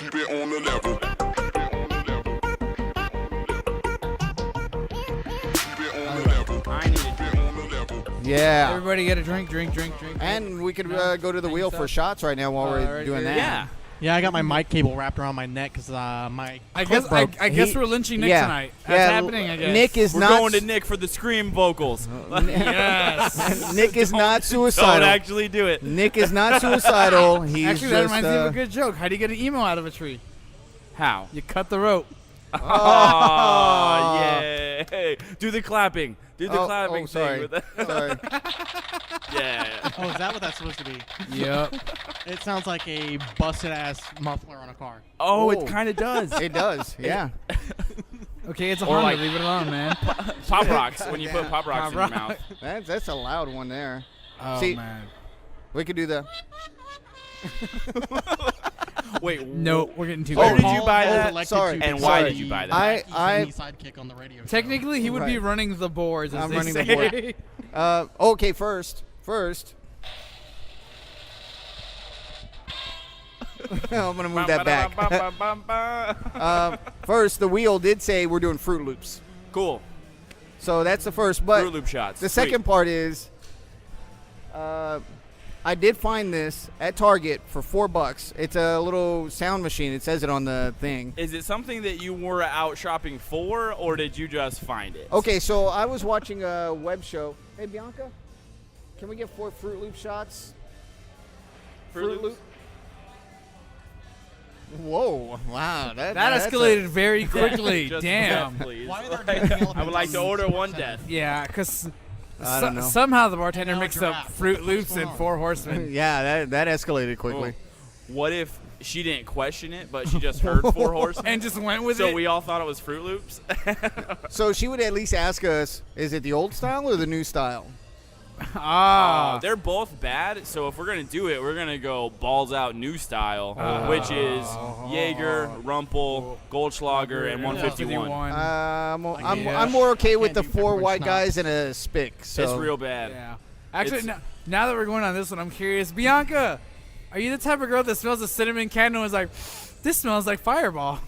Keep it on the level. Keep it on the level. I need Keep it on the level. Yeah. Everybody get a drink. And we could go to the wheel for shots right now while we're doing that. Yeah. Yeah, I got my mic cable wrapped around my neck because my I clip guess broke. I guess we're lynching Nick tonight. That's happening. I guess Nick is We're not. going to Nick for the scream vocals. Yes. Nick is not Don't suicidal. actually do it. Nick is not suicidal. He's Actually, just, that reminds me of a good joke. How do you get an emo out of a tree? How? You cut the rope. Oh, yay. Do the clapping. Do the clapping sorry. thing. With that. Sorry. Yeah. Oh, is that what that's supposed to be? Yep. It sounds like a busted-ass muffler on a car. Oh, Oh. it kind of does. It does. Yeah. Okay, it's a Or Honda. like- Leave it alone, man. Pop rocks. When you put Yeah. pop rocks in your mouth. That's a loud one there. Oh See- man. We could do the. Wait. No, we're getting too. Where crazy. did you buy Paul that? elected Sorry. to And be why the did you buy that? I- wacky sidekick on the radio show. Technically, he would be Right. running the boards. As I'm they running the say. board. Okay, first. I'm gonna move that back. First, the wheel did say we're doing Fruit Loops, Cool. so that's the first. But Fruit Loop shots. the Sweet. second part is, I did find this at Target for $4. It's a little sound machine. It says it on the thing. Is it something that you were out shopping for, or did you just find it? Okay, so I was watching a web show. Hey, Bianca, can we get 4 Fruit Loop shots? Fruit Loops? Whoa! Wow, That that's escalated very quickly. Just Damn. death, please. Why are there elephants I would like to on order one 6%? death. Yeah, because I don't know. somehow the bartender And now mixed a up giraffe. Fruit Loops What's going and on? Four Horsemen. Yeah, that escalated quickly. What if she didn't question it, but she just heard Four Horsemen? And just went with So it. we all thought it was Fruit Loops? So she would at least ask us, is it the old style or the new style? They're both bad, so if we're going to do it, we're going to go balls out new style, which is Jaeger, Rumpel, Goldschlager, and 151. I'm more okay with the Can't do 4 peppermint white schnapps. guys and a spick. So It's real bad. Yeah. Actually, It's- now that we're going on this one, I'm curious. Bianca, are you the type of girl that smells a cinnamon candle and is like, this smells like Fireball?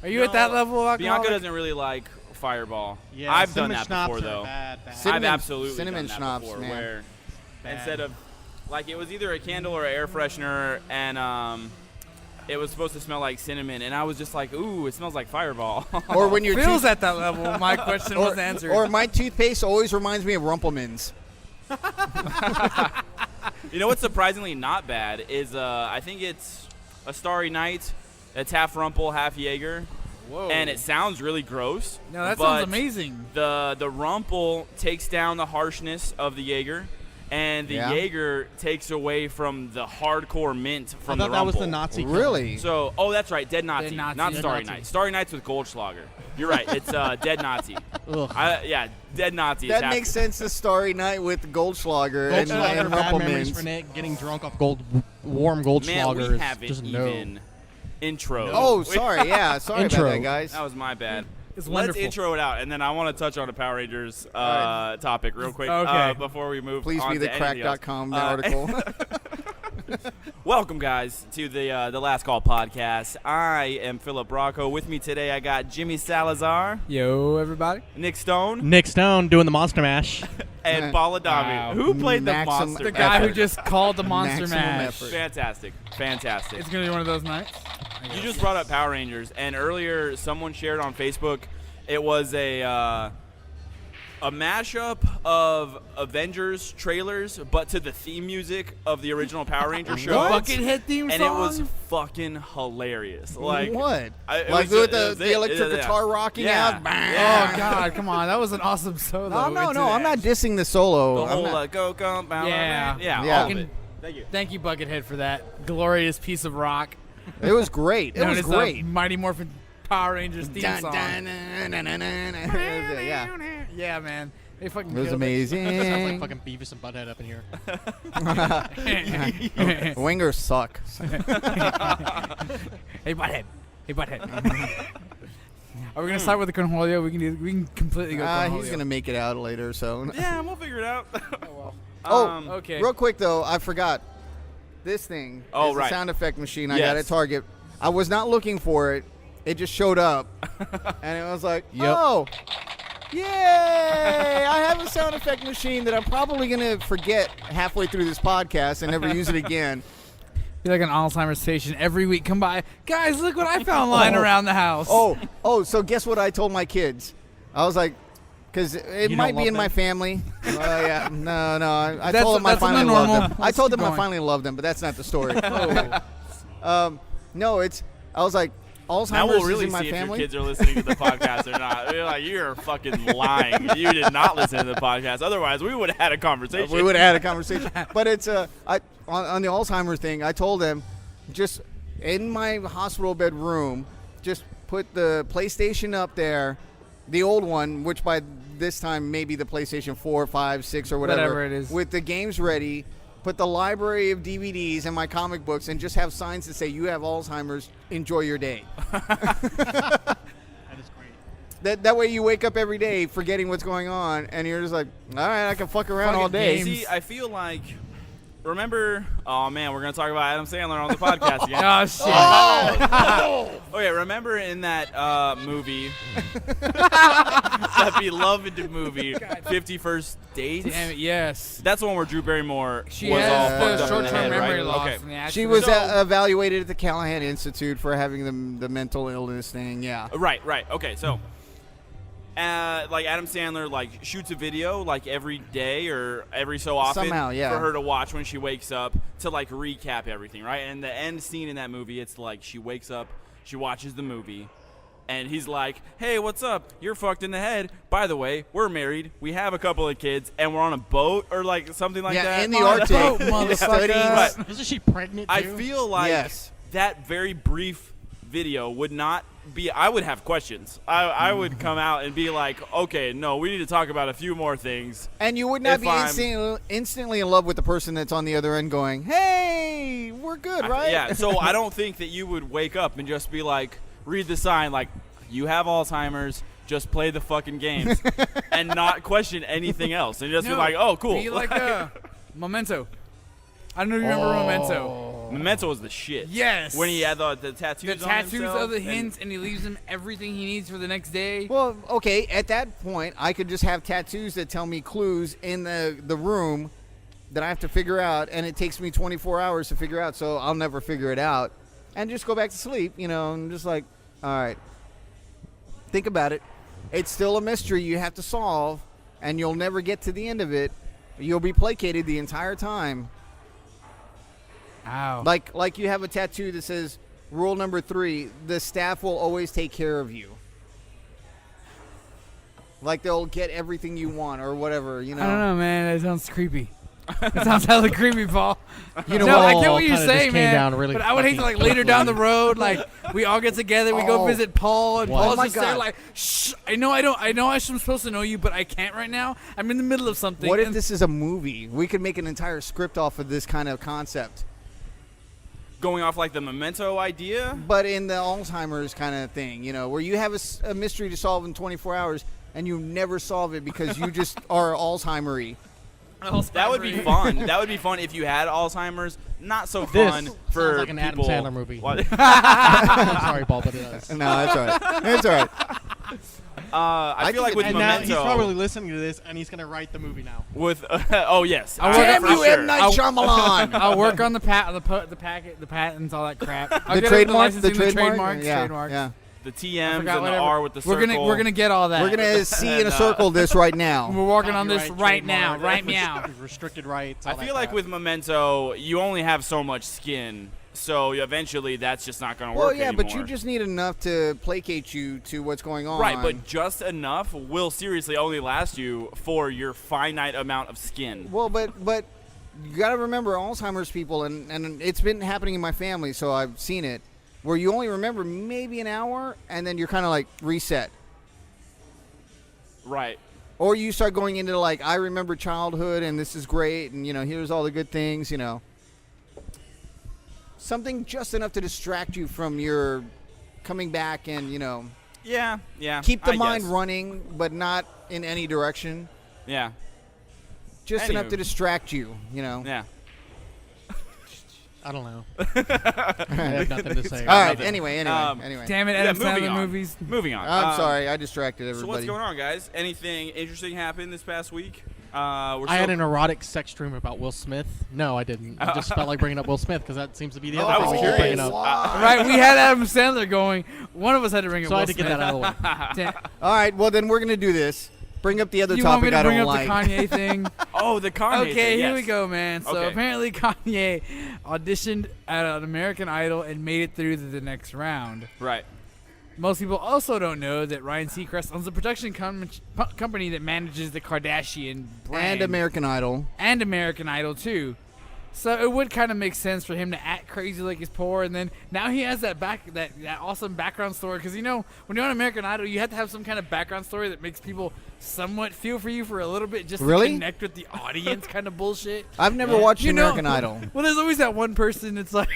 Are you at that level of alcohol? Bianca doesn't really like Fireball. Yeah, I've done cinnamon that schnapps before, are though. Bad. Cinnamon- I've absolutely cinnamon done that schnapps, before, man. where Bad. instead of, like, it was either a candle or an air freshener, and it was supposed to smell like cinnamon, and I was just like, ooh, it smells like Fireball. or when your feels tooth- at that level. My question was answered. or my toothpaste always reminds me of Rumpelmans. You know what's surprisingly not bad is I think it's a Starry Night. It's half Rumpel, half Jaeger. Whoa. And it sounds really gross. No, that but sounds amazing. The Rumpel takes down the harshness of the Jaeger, and the Yeah. Jaeger takes away from the hardcore mint I from the thought Rumpel. that was the Nazi killer. Really? So, that's right, Dead Nazi, Dead Nazi. not Dead Starry Nazi. Night. Starry Night's with Goldschlager. You're right, it's Dead Nazi. Ugh. Dead Nazi. is That half- makes sense. The Starry Night with Goldschlager and Goldschlager, bad memories for Rumpelmans. Nick. Getting drunk off warm Goldschlager Man, we is haven't just no. even intro. Oh, sorry. Yeah, sorry Intro. about that, guys. That was my bad. It's Let's wonderful. intro it out, and then I want to touch on a Power Rangers right. topic real quick Okay. before we move Please on be the to anything else. crack.com article. Welcome, guys, to the Last Call podcast. I am Philip Bracco. With me today, I got Jimmy Salazar, Yo, everybody. Nick Stone, Nick Stone doing the Monster Mash. and Paul Adami. Wow. Who played the Maximum monster? The guy who effort. just called the Monster Maximum Mash. effort. Fantastic. It's going to be one of those nights. You just brought up Power Rangers, and earlier someone shared on Facebook. It was a mashup of Avengers trailers, but to the theme music of the original Power Ranger show. What? Buckethead theme And song? it was fucking hilarious. Like what? it Like was with it was the it. electric Yeah. guitar rocking Yeah. out? Bang. Yeah. Oh, God, come on. That was an awesome solo. No, into I'm that. not dissing the solo. The I'm whole not- go bow, Yeah. yeah, Yeah. all of it. Thank you. Thank you, Buckethead, for that glorious piece of rock. It was great. It known was as great. the Mighty Morphin Power Rangers theme Dun, song. dun, dun, dun, dun, dun, dun. Yeah. Yeah, man. They fucking It was killed amazing. Sounds like fucking Beavis and Butthead up in here. it. Wingers suck. Hey, Butthead. Are we gonna start with the Cornholio? We can completely go. Cornholio. He's gonna make it out later. So. Yeah, we'll figure it out. Oh, okay. Real quick though, I forgot this thing. Oh, is right. a sound effect machine I got Yes. at Target. I was not looking for it. It just showed up, and it was like, Yep. oh, yay! I have a sound effect machine that I'm probably gonna forget halfway through this podcast and never use it again. Be like an Alzheimer's patient every week. Come by, guys. Look what I found lying around the house. Oh, so guess what I told my kids? I was like, because it You might don't be love in my them? family. Yeah, no. I That's- told them I that's finally not loved normal. them. I Let's told keep them I going. finally loved them, but that's not the story. No, I was like, Alzheimer's Now we'll is really in my see if your family. kids are listening to the podcast or not. You're like, you're fucking lying. You did not listen to the podcast. Otherwise, we would have had a conversation. We would have had a conversation. But it's on the Alzheimer's thing, I told them, just in my hospital bed room, just put the PlayStation up there, the old one, which by this time maybe the PlayStation 4, 5, 6, or whatever it is. with the games ready. Put the library of DVDs and my comic books, and just have signs that say, "You have Alzheimer's. Enjoy your day." That is great. That way you wake up every day forgetting what's going on, and you're just like, all right, I can fuck around all Fucking day. games. See, I feel like, remember, oh man, we're going to talk about Adam Sandler on the podcast again. Oh shit! Okay, remember in that movie, that beloved movie, 51st Dates? Damn it, yes. That's the one where Drew Barrymore She was all has fucked the up in the short-term head, memory right? loss. Okay. from the She accident. was So- evaluated at the Callahan Institute for having the mental illness thing. Yeah. Right. Okay, so, like Adam Sandler, like shoots a video like every day or every so often Somehow, yeah. for her to watch when she wakes up to like recap everything, right? And the end scene in that movie, it's like she wakes up, she watches the movie, and he's like, "Hey, what's up? You're fucked in the head. By the way, we're married, we have a couple of kids, and we're on a boat or like something like Yeah, that." in the On a Arctic. boat, motherfucker. studying. Right. Isn't she pregnant too? I feel like Yes. that very brief video would not be. I would have questions. I would come out and be like, okay, no, we need to talk about a few more things. And you would not If be I'm- instantly in love with the person that's on the other end going, "Hey, we're good, right?" Yeah, so I don't think that you would wake up and just be like, read the sign like, you have Alzheimer's, just play the fucking games and not question anything else and just be No, like, oh, cool. Be like Memento. I don't know if you remember Memento. Memento was the shit. Yes. When he had the tattoos The on tattoos himself of the and- hints, and he leaves him everything he needs for the next day. Well, okay, at that point, I could just have tattoos that tell me clues in the room that I have to figure out, and it takes me 24 hours to figure out, so I'll never figure it out, and just go back to sleep, and just like, all right, think about it. It's still a mystery you have to solve, and you'll never get to the end of it. You'll be placated the entire time. Ow. Like you have a tattoo that says, rule number 3, the staff will always take care of you. Like they'll get everything you want or whatever, I don't know, man. That sounds creepy. That sounds hella creepy, Paul. You know No, what? I get what Kinda you're just saying, came man. down really but I would hate to, like, fucking later down the road, like, we all get together, we go Oh. visit Paul, and What? Paul's Oh my just there, God. like, shh. I know I'm supposed to know you, but I can't right now. I'm in the middle of something. What if and- this is a movie? We could make an entire script off of this kind of concept. Going off like the Memento idea. But in the Alzheimer's kind of thing, where you have a mystery to solve in 24 hours and you never solve it because you just are Alzheimer-y. That would be fun. That would be fun if you had Alzheimer's. Not so fun This for sounds like an Adam people. Sandler movie. What? I'm sorry, Paul, but it does. No, that's all right. It's all right. I feel like with And now Memento, he's probably listening to this, and he's gonna write the movie now. with oh yes, Damn for you, sure. M. Night Shyamalan! I'll work on the packet, the patents, all that crap. I'll The get trademark? licensing, The the trademark? trademarks, Yeah, trademarks. yeah. The I TMs forgot and the whatever. R with the circle. We're gonna get all that. We're going to see in a And, circle this right now. We're working on this Copyright, right now, trademark, right meow. Restricted rights. I all that feel like crap. with Memento, you only have so much skin, so eventually that's just not going to Well, work yeah, anymore. but you just need enough to placate you to what's going on. right, but just enough will seriously only last you for your finite amount of skin. Well, but you got to remember Alzheimer's people, and it's been happening in my family, so I've seen it, where you only remember maybe an hour, and then you're kind of like reset. Right. Or you start going into like, I remember childhood, and this is great, and here's all the good things, Something just enough to distract you from your coming back and, Yeah. keep the I mind guess. running, but not in any direction. Yeah. Just enough Anywho. to distract you, Yeah. I don't know. I have nothing to say. All right. nothing. Anyway. Damn it, Adam moving Sandler on. movies. Moving on. I'm sorry. I distracted everybody. So what's going on, guys? Anything interesting happened this past week? I had an erotic sex dream about Will Smith. No, I didn't. I just felt like bringing up Will Smith because that seems to be the other I thing was we keep curious. bringing up. Right, we had Adam Sandler going. One of us had to bring it. So I had to get that out of the way. Damn. All right. Well, then we're gonna do this. Bring up the other You want me topic to I bring don't up like. the Kanye thing? Oh, the Kanye Okay, thing, here yes. we go, man. So Okay. apparently Kanye auditioned at an American Idol and made it through to the next round. Right. Most people also don't know that Ryan Seacrest owns a production company that manages the Kardashian brand. And American Idol. And American Idol, too. So it would kind of make sense for him to act crazy like he's poor, and then now he has that awesome background story. Because, you know, when you're on American Idol, you have to have some kind of background story that makes people somewhat feel for you for a little bit just Really? to connect with the audience kind of bullshit. I've never watched You know- American Idol. Well, there's always that one person that's like,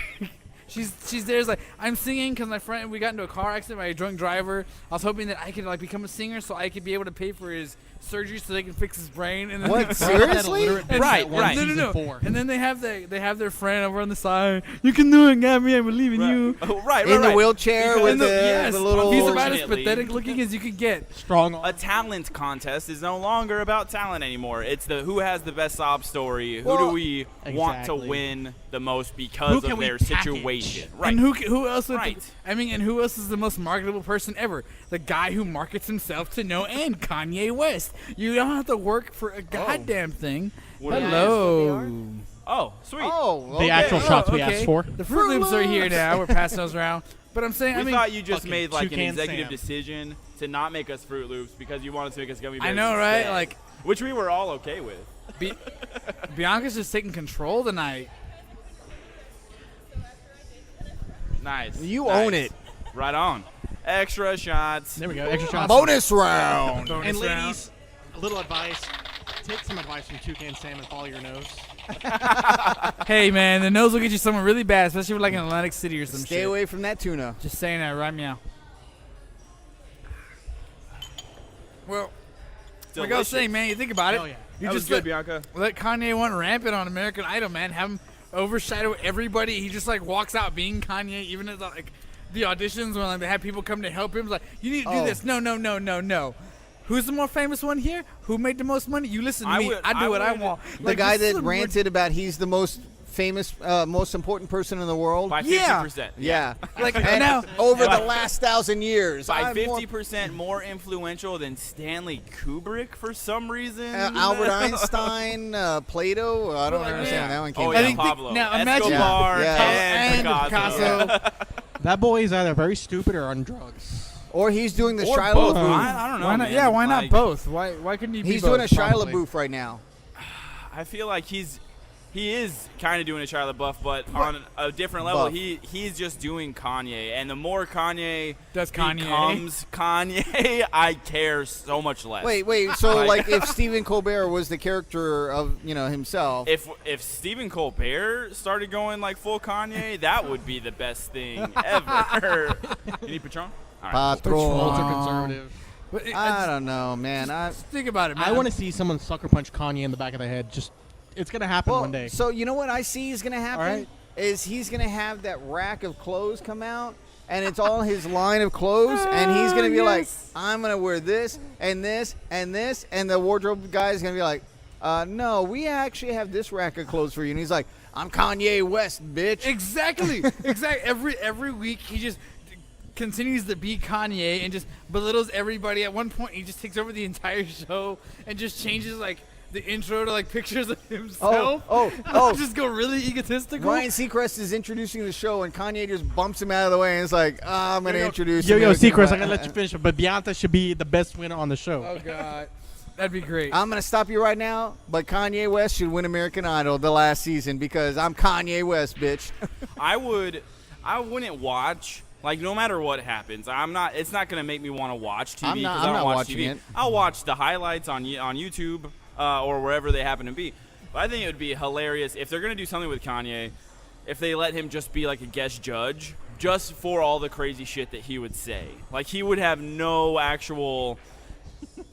she's there. It's like, I'm singing because my friend, we got into a car accident by a drunk driver. I was hoping that I could like become a singer so I could be able to pay for his surgery so they can fix his brain. And then What? That Seriously? illiterate bitch Right, that won right. No, season no, no. 4. And then they have their friend over on the side. You can do it, Gabby. I believe in you. Oh, right, In the right. wheelchair Because- with And the- the, yes, the little. he's about as Unfortunately. pathetic looking as you could get. Strong. A talent contest is no longer about talent anymore. It's the who has the best sob story. Who Well, do we want to Exactly. win the most Who because can of we their package? situation? Right. And who else? Would Right. and who else is the most marketable person ever? The guy who markets himself to no end, Kanye West. You don't have to work for a goddamn thing. What it is, Hello. Oh, sweet. Oh, The okay. actual shots we okay. asked for. The Fruit Loops are here now. We're passing those around. But I'm saying, We I mean, thought you just fucking made like an Toucan executive Sam. decision to not make us Fruit Loops because you wanted to make us gummy bears. I know, right? instead, Like, which we were all okay with. Bianca's just taking control tonight. Nice. You nice. own it. Right on. Extra shots. There we go. Extra shots. Bonus round. And ladies, a little advice. Take some advice from Toucan Sam and follow your nose. Hey, man, the nose will get you somewhere really bad, especially with like in Atlantic City or some Stay shit. away from that tuna. Just saying that right meow. Well, like I was saying, man, you think about it. Hell yeah. You That was just good, Bianca. let Kanye run rampant on American Idol, man. Have him overshadow everybody. He just like walks out being Kanye, even at like the auditions when like they have people come to help him. It's like, you need to do Oh. this. No. Who's the more famous one here? Who made the most money? You listen to I me. would- I do I what I would- want. The Like, guy this is that a ranted about he's the most famous, most important person in the world. By Yeah. 50%. Yeah. like And now. over the last 1,000 years. By I'm more- 50% more influential than Stanley Kubrick for some reason. Albert Einstein, Plato. I don't Well, understand. yeah. That one came Oh, out. yeah, I think Pablo. now imagine- Escobar Yeah. and Picasso. That boy is either very stupid or on drugs. Or he's doing the Or Shia both. LaBeouf. I don't know, Why not? man. Yeah, why not Like, both? Why couldn't he be He's both? doing a Shia probably. LaBeouf right now. I feel like he is kind of doing a Shia LaBeouf, but on a different level. Buff. He's just doing Kanye, and the more Kanye Does Kanye. becomes Kanye, I care so much less. Wait. So, Like- like, if Stephen Colbert was the character of, himself. If Stephen Colbert started going like full Kanye, that would be the best thing ever. You need Patron? All right. Patron. Ultra conservative. But I don't know, man. just think about it, man. I want to see someone sucker punch Kanye in the back of the head. Just, it's gonna happen one day. So you know what I see is going to happen? All right. Is he's going to have that rack of clothes come out, and it's all his line of clothes, and he's going to be like, I'm going to wear this and this and this, and the wardrobe guy is going to be like, no, we actually have this rack of clothes for you. And he's like, I'm Kanye West, bitch. Exactly. Every week he just continues to be Kanye and just belittles everybody. At one point, he just takes over the entire show and just changes like the intro to like pictures of himself. Oh. Just go really egotistical. Ryan Seacrest is introducing the show, and Kanye just bumps him out of the way, and it's like, I'm going to introduce Yo, him. Seacrest, I'm gonna let you finish, but Bianca should be the best winner on the show. Oh God, that'd be great. I'm going to stop you right now, but Kanye West should win American Idol the last season because I'm Kanye West, bitch. I wouldn't watch. Like, no matter what happens, it's not gonna make me want to watch TV I'm because not- I I'm don't not watch watching TV. it. I'll watch the highlights on YouTube or wherever they happen to be. But I think it would be hilarious if they're gonna do something with Kanye, if they let him just be like a guest judge, just for all the crazy shit that he would say. Like, he would have no actual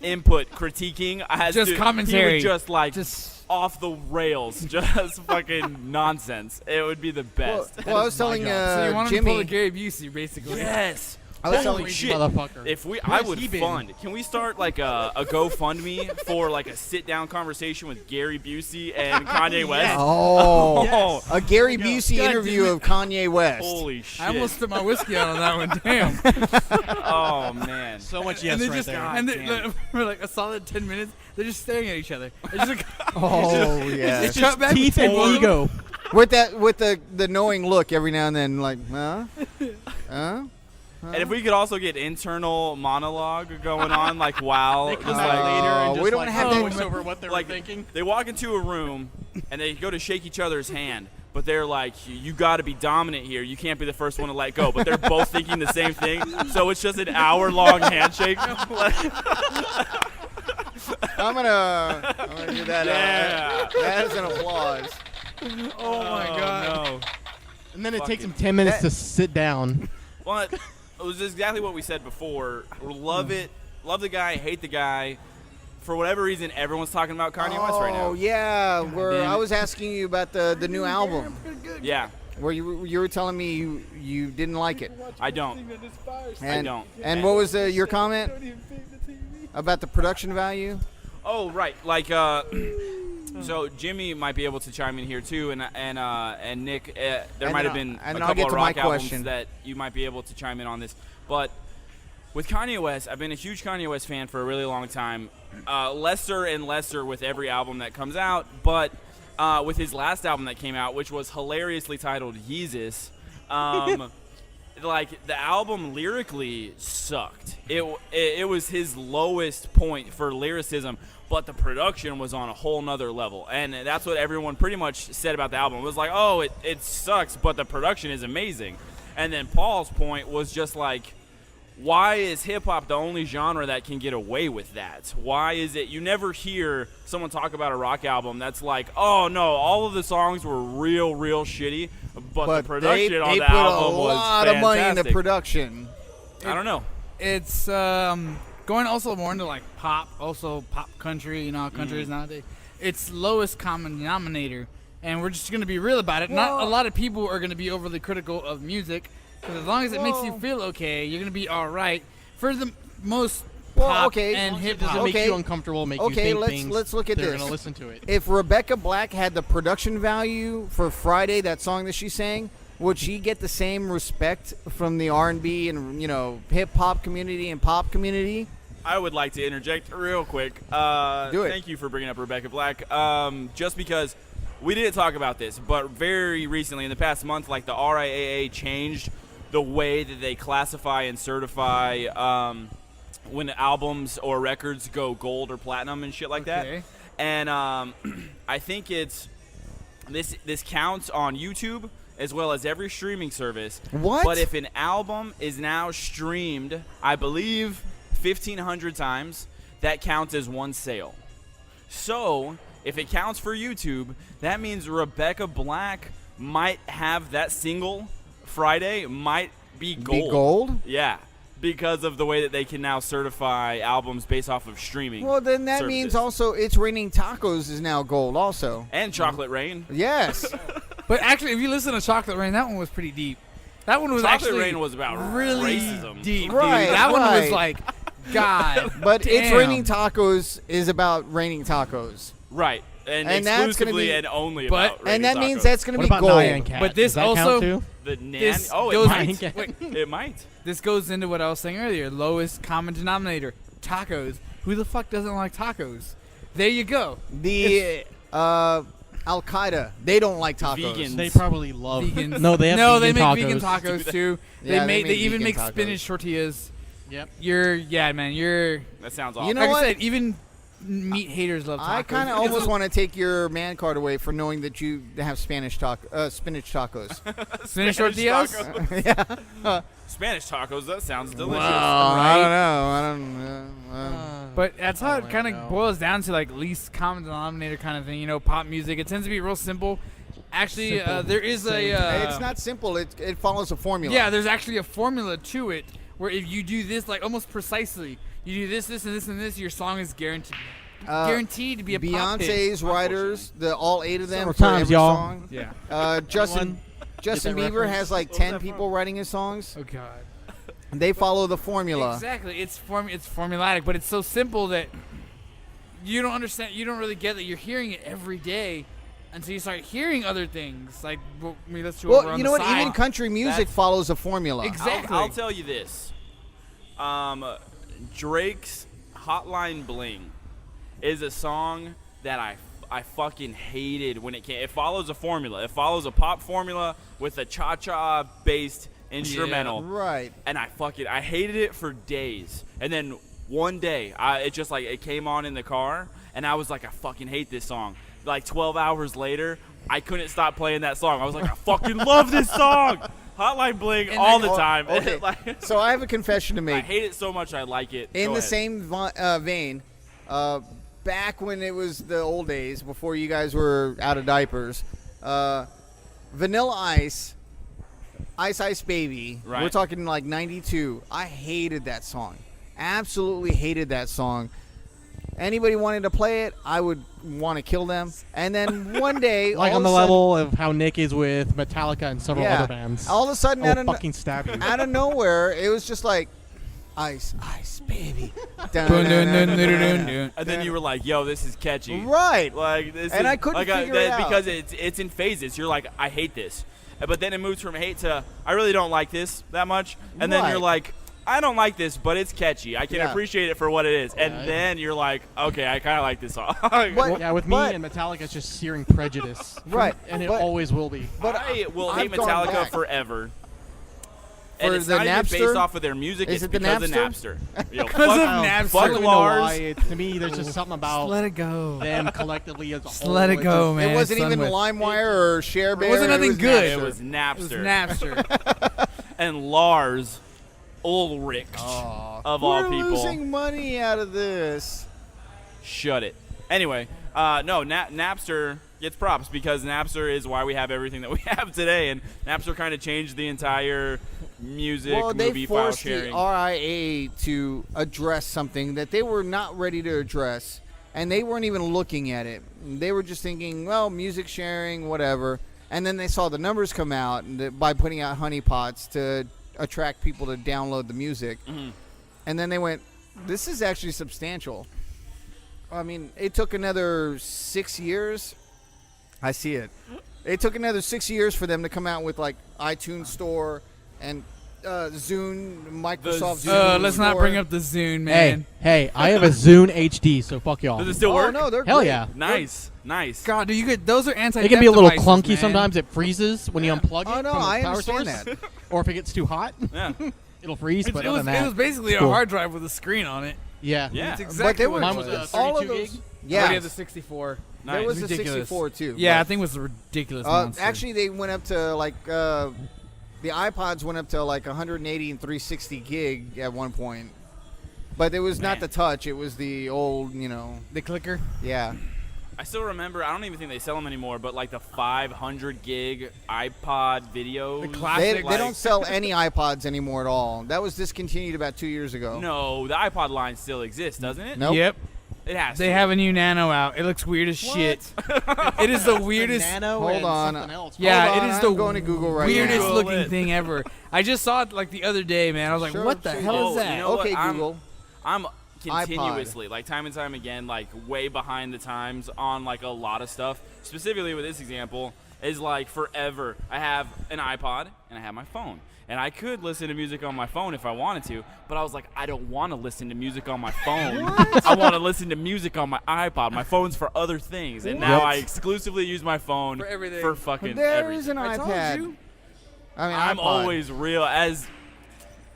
input critiquing. Just commentary. He would just like Just off the rails, just fucking nonsense. It would be the best. Well, I was telling So you want him to pull Jimmy. a Gary Busey, basically. Yes. I was Holy telling shit. Motherfucker. If I Where's would he been? fund. Can we start like a GoFundMe for like a sit-down conversation with Gary Busey and Kanye West? Oh, Yes. a Gary Busey God interview damn of Kanye West. Holy shit. I almost spit my whiskey out on that one. Damn. Oh man. So much yes and they right just there. God and they, damn. for like a solid 10 minutes, they're just staring at each other. It's like, Oh yeah, it's cut back Teeth and between them. ego. with the knowing look every now and then, like, huh? And if we could also get internal monologue going on, like wow, They just come like out later and just we don't like have voice that- over what they were like thinking. they walk into a room and they go to shake each other's hand, but they're like, you got to be dominant here. You can't be the first one to let go. But they're both thinking the same thing, so it's just an hour-long handshake. I'm gonna do that. Yeah. That is an applause. Oh my god. No. And then it takes Fucking- them 10 minutes That- to sit down. Well, it was exactly what we said before. Love it, love the guy, hate the guy. For whatever reason, everyone's talking about Kanye West right now. Oh yeah, where damn I it. was asking you about the new album, Yeah, where you were telling me you didn't like it. I don't. And, don't. And what was your comment about the production value? Oh, right. Like, so Jimmy might be able to chime in here too, and Nick. There And might then have been and a then I'll couple get of to my rock albums question. that you might be able to chime in on this. But with Kanye West, I've been a huge Kanye West fan for a really long time. Lesser and lesser with every album that comes out, but with his last album that came out, which was hilariously titled Yeezus, like the album lyrically sucked. It was his lowest point for lyricism, but the production was on a whole nother level, and that's what everyone pretty much said about the album. It was like, oh, it sucks, but the production is amazing. And then Paul's point was just like, why is hip-hop the only genre that can get away with that? Why is it you never hear someone talk about a rock album that's like, oh no, all of the songs were real shitty, but the production they on the put album a was lot of money into fantastic. production. I don't know. It's going also more into like pop, also pop country, you know how country is nowadays. It's lowest common denominator, and we're just going to be real about it. Not a lot of people are going to be overly critical of music, because as long as it makes you feel okay, you're going to be all right. For the most pop okay. and It hip doesn't hop. make Okay. you uncomfortable, make you Okay, think things. let's look at they're this. gonna listen to it. If Rebecca Black had the production value for Friday, that song that she sang, would she get the same respect from the R&B and hip hop community and pop community? I would like to interject real quick. Do it. Thank you for bringing up Rebecca Black. Just because we didn't talk about this, but very recently, in the past month, like the RIAA changed the way that they classify and certify when albums or records go gold or platinum and shit like Okay. that. And I think it's this counts on YouTube as well as every streaming service. What? But if an album is now streamed, I believe 1,500 times, that counts as one sale. So if it counts for YouTube, that means Rebecca Black might have that single Friday might be gold. Be gold? Yeah, because of the way that they can now certify albums based off of streaming. Well, then that means services. also It's Raining Tacos is now gold also. And Chocolate Rain. Yes. But actually, if you listen to Chocolate Rain, that one was pretty deep. That one was Chocolate actually Rain was about really racism. deep, Right, dude. That one was right. like, God. But It's damn. Raining Tacos is about raining tacos. Right. And And that's gonna exclusively be- and only But- about And Raining that means Tacos. that's going to What be about gold. Nyan Cat? But this Does that also- count too? The nan- This oh, it goes- might. Wait. It might. This goes into what I was saying earlier. Lowest common denominator. Tacos. Who the fuck doesn't like tacos? There you go. The Al Qaeda, they don't like tacos. Vegans. They probably love. Vegans. No, they have no, they vegan make vegan tacos. tacos too. Yeah, they they make even vegan make tacos. spinach tortillas. Yep. You're That sounds awesome. You know like what? I said, even meat haters love tacos. I kind of Because almost want to take your man card away for knowing that you have spinach tacos. spinach tortillas. tacos. Yeah. Spanish tacos. That sounds delicious. I don't know. I don't. But that's how Oh it my kind of God. boils down to, like, least common denominator kind of thing. You know, pop music. It tends to be real simple. Actually, Simple. there is a. It's not simple. It follows a formula. Yeah, there's actually a formula to it where if you do this, like almost precisely, you do this, this, and this, and this, your song is guaranteed guaranteed to be a pop hit. Beyonce's writers, all 8 of them Several for times, every y'all. song. Yeah. Justin that Bieber reference? has like 10 people writing his songs. Oh God. They follow the formula. Exactly. It's formulatic, but it's so simple that you don't understand. You don't really get that. You're hearing it every day until you start hearing other things. Like, let's do it over Well, on you the know what? side. Even country music That's- follows a formula. Exactly. I'll tell you this. Drake's Hotline Bling is a song that I fucking hated when it came. It follows a formula. It follows a pop formula with a cha-cha based instrumental. Right. And I hated it for days. And then one day, it came on in the car, and I was like, I fucking hate this song. Like 12 hours later, I couldn't stop playing that song. I was like, I fucking love this song. Hotline Bling all the time. Okay. Like, So I have a confession to I make. hate it so much I like it. In Go the ahead. same vein, back when it was the old days, before you guys were out of diapers, Vanilla Ice, Ice Baby, Right. we're talking like 92. I hated that song. Absolutely hated that song. Anybody wanted to play it, I would want to kill them. And then one day, Like all on the of a sudden- level of how Nick is with Metallica and several other bands. all of a sudden, I'll fucking stab you. out of nowhere, it was just like, Ice Baby. Dun-dun-dun-dun-dun-dun. And then you were like, yo, this is catchy. Right. Like this And is, I couldn't like, figure it out. because it's in phases. You're like, I hate this. But then it moves from hate to I really don't like this that much. And then Right. you're like, I don't like this, but it's catchy. I can Yeah. appreciate it for what it is. And Yeah. then you're like, okay, I kind of like this song. But- Yeah, with me but- and Metallica, it's just searing prejudice. Right. And it But- always will be. But I will I've hate gone Metallica back. forever. For And it's the not even Napster? based off of their music. Is It's it the because of Napster? Napster. Yo, Because fuck- of I Napster. fuck don't really know Lars. why. To me, there's just something about Let it go. them collectively as a Just whole. let it It's go, just- man. It wasn't Son even with- LimeWire or ShareBear. It wasn't nothing good. It Napster. was It was Napster. Napster. And Lars Ulrich of all We're people. losing money out of this. Shut it. Anyway, no, Napster gets props because Napster is why we have everything that we have today, and Napster kind of changed the entire music, Well, they movie file forced the sharing. RIA to address something that they were not ready to address, and they weren't even looking at it. They were just thinking, well, music sharing, whatever. And then they saw the numbers come out by putting out honeypots to attract people to download the music. Mm-hmm. And then they went, this is actually substantial. I mean, it took another 6 years. I see it. It took another 6 years for them to come out with like iTunes Store and Zune, Microsoft Zune. Let's not Store. bring up the Zune, Hey, man. hey, I have a Zune HD, so fuck y'all. Does it still Oh, work? no, they're Hell great. yeah. Nice, nice. God, do you get those are anti? It can be a little clunky sometimes. It freezes when you unplug it Oh, no, from the I power understand source. that. Or if it gets too hot, Yeah, it'll freeze. But It other was than that, it was basically a cool. hard drive with a screen on it. Yeah. yeah. That's But exactly they what were Mine it was was. all of 32 those. gig. Yeah, We had the 64. Nice. there was a Ridiculous. 64 too. Yeah, I but, think it was a ridiculous monster. actually, they went up to like the iPods went up to like 180 and 360 gig at one point. But it was not Man. the touch; it was the old, the clicker. yeah. I still remember. I don't even think they sell them anymore. But like the 500 gig iPod videos. The They, classic. they don't sell any iPods anymore at all. That was discontinued about 2 years ago. No, the iPod line still exists, doesn't it? Nope. Yep. It has. They to. have a new Nano out. It looks weird as shit. It is the weirdest. Nano Hold and on. something else. Yeah, Hold on, it is I'm the going to Google right weirdest now. Google looking it. thing ever. I just saw it like the other day, man. I was like, Sure, what the sure. hell Oh, is that? you know what? Okay, I'm- Google. I'm continuously, like time and time again, like way behind the times on like a lot of stuff. Specifically with this example, is like forever. I have an iPod and I have my phone. And I could listen to music on my phone if I wanted to, but I was like, I don't want to listen to music on my phone. I want to listen to music on my iPod. My phone's for other things. And now What? I exclusively use my phone For everything. for fucking There everything. is an I told iPad. you. I mean, I'm iPod. always real as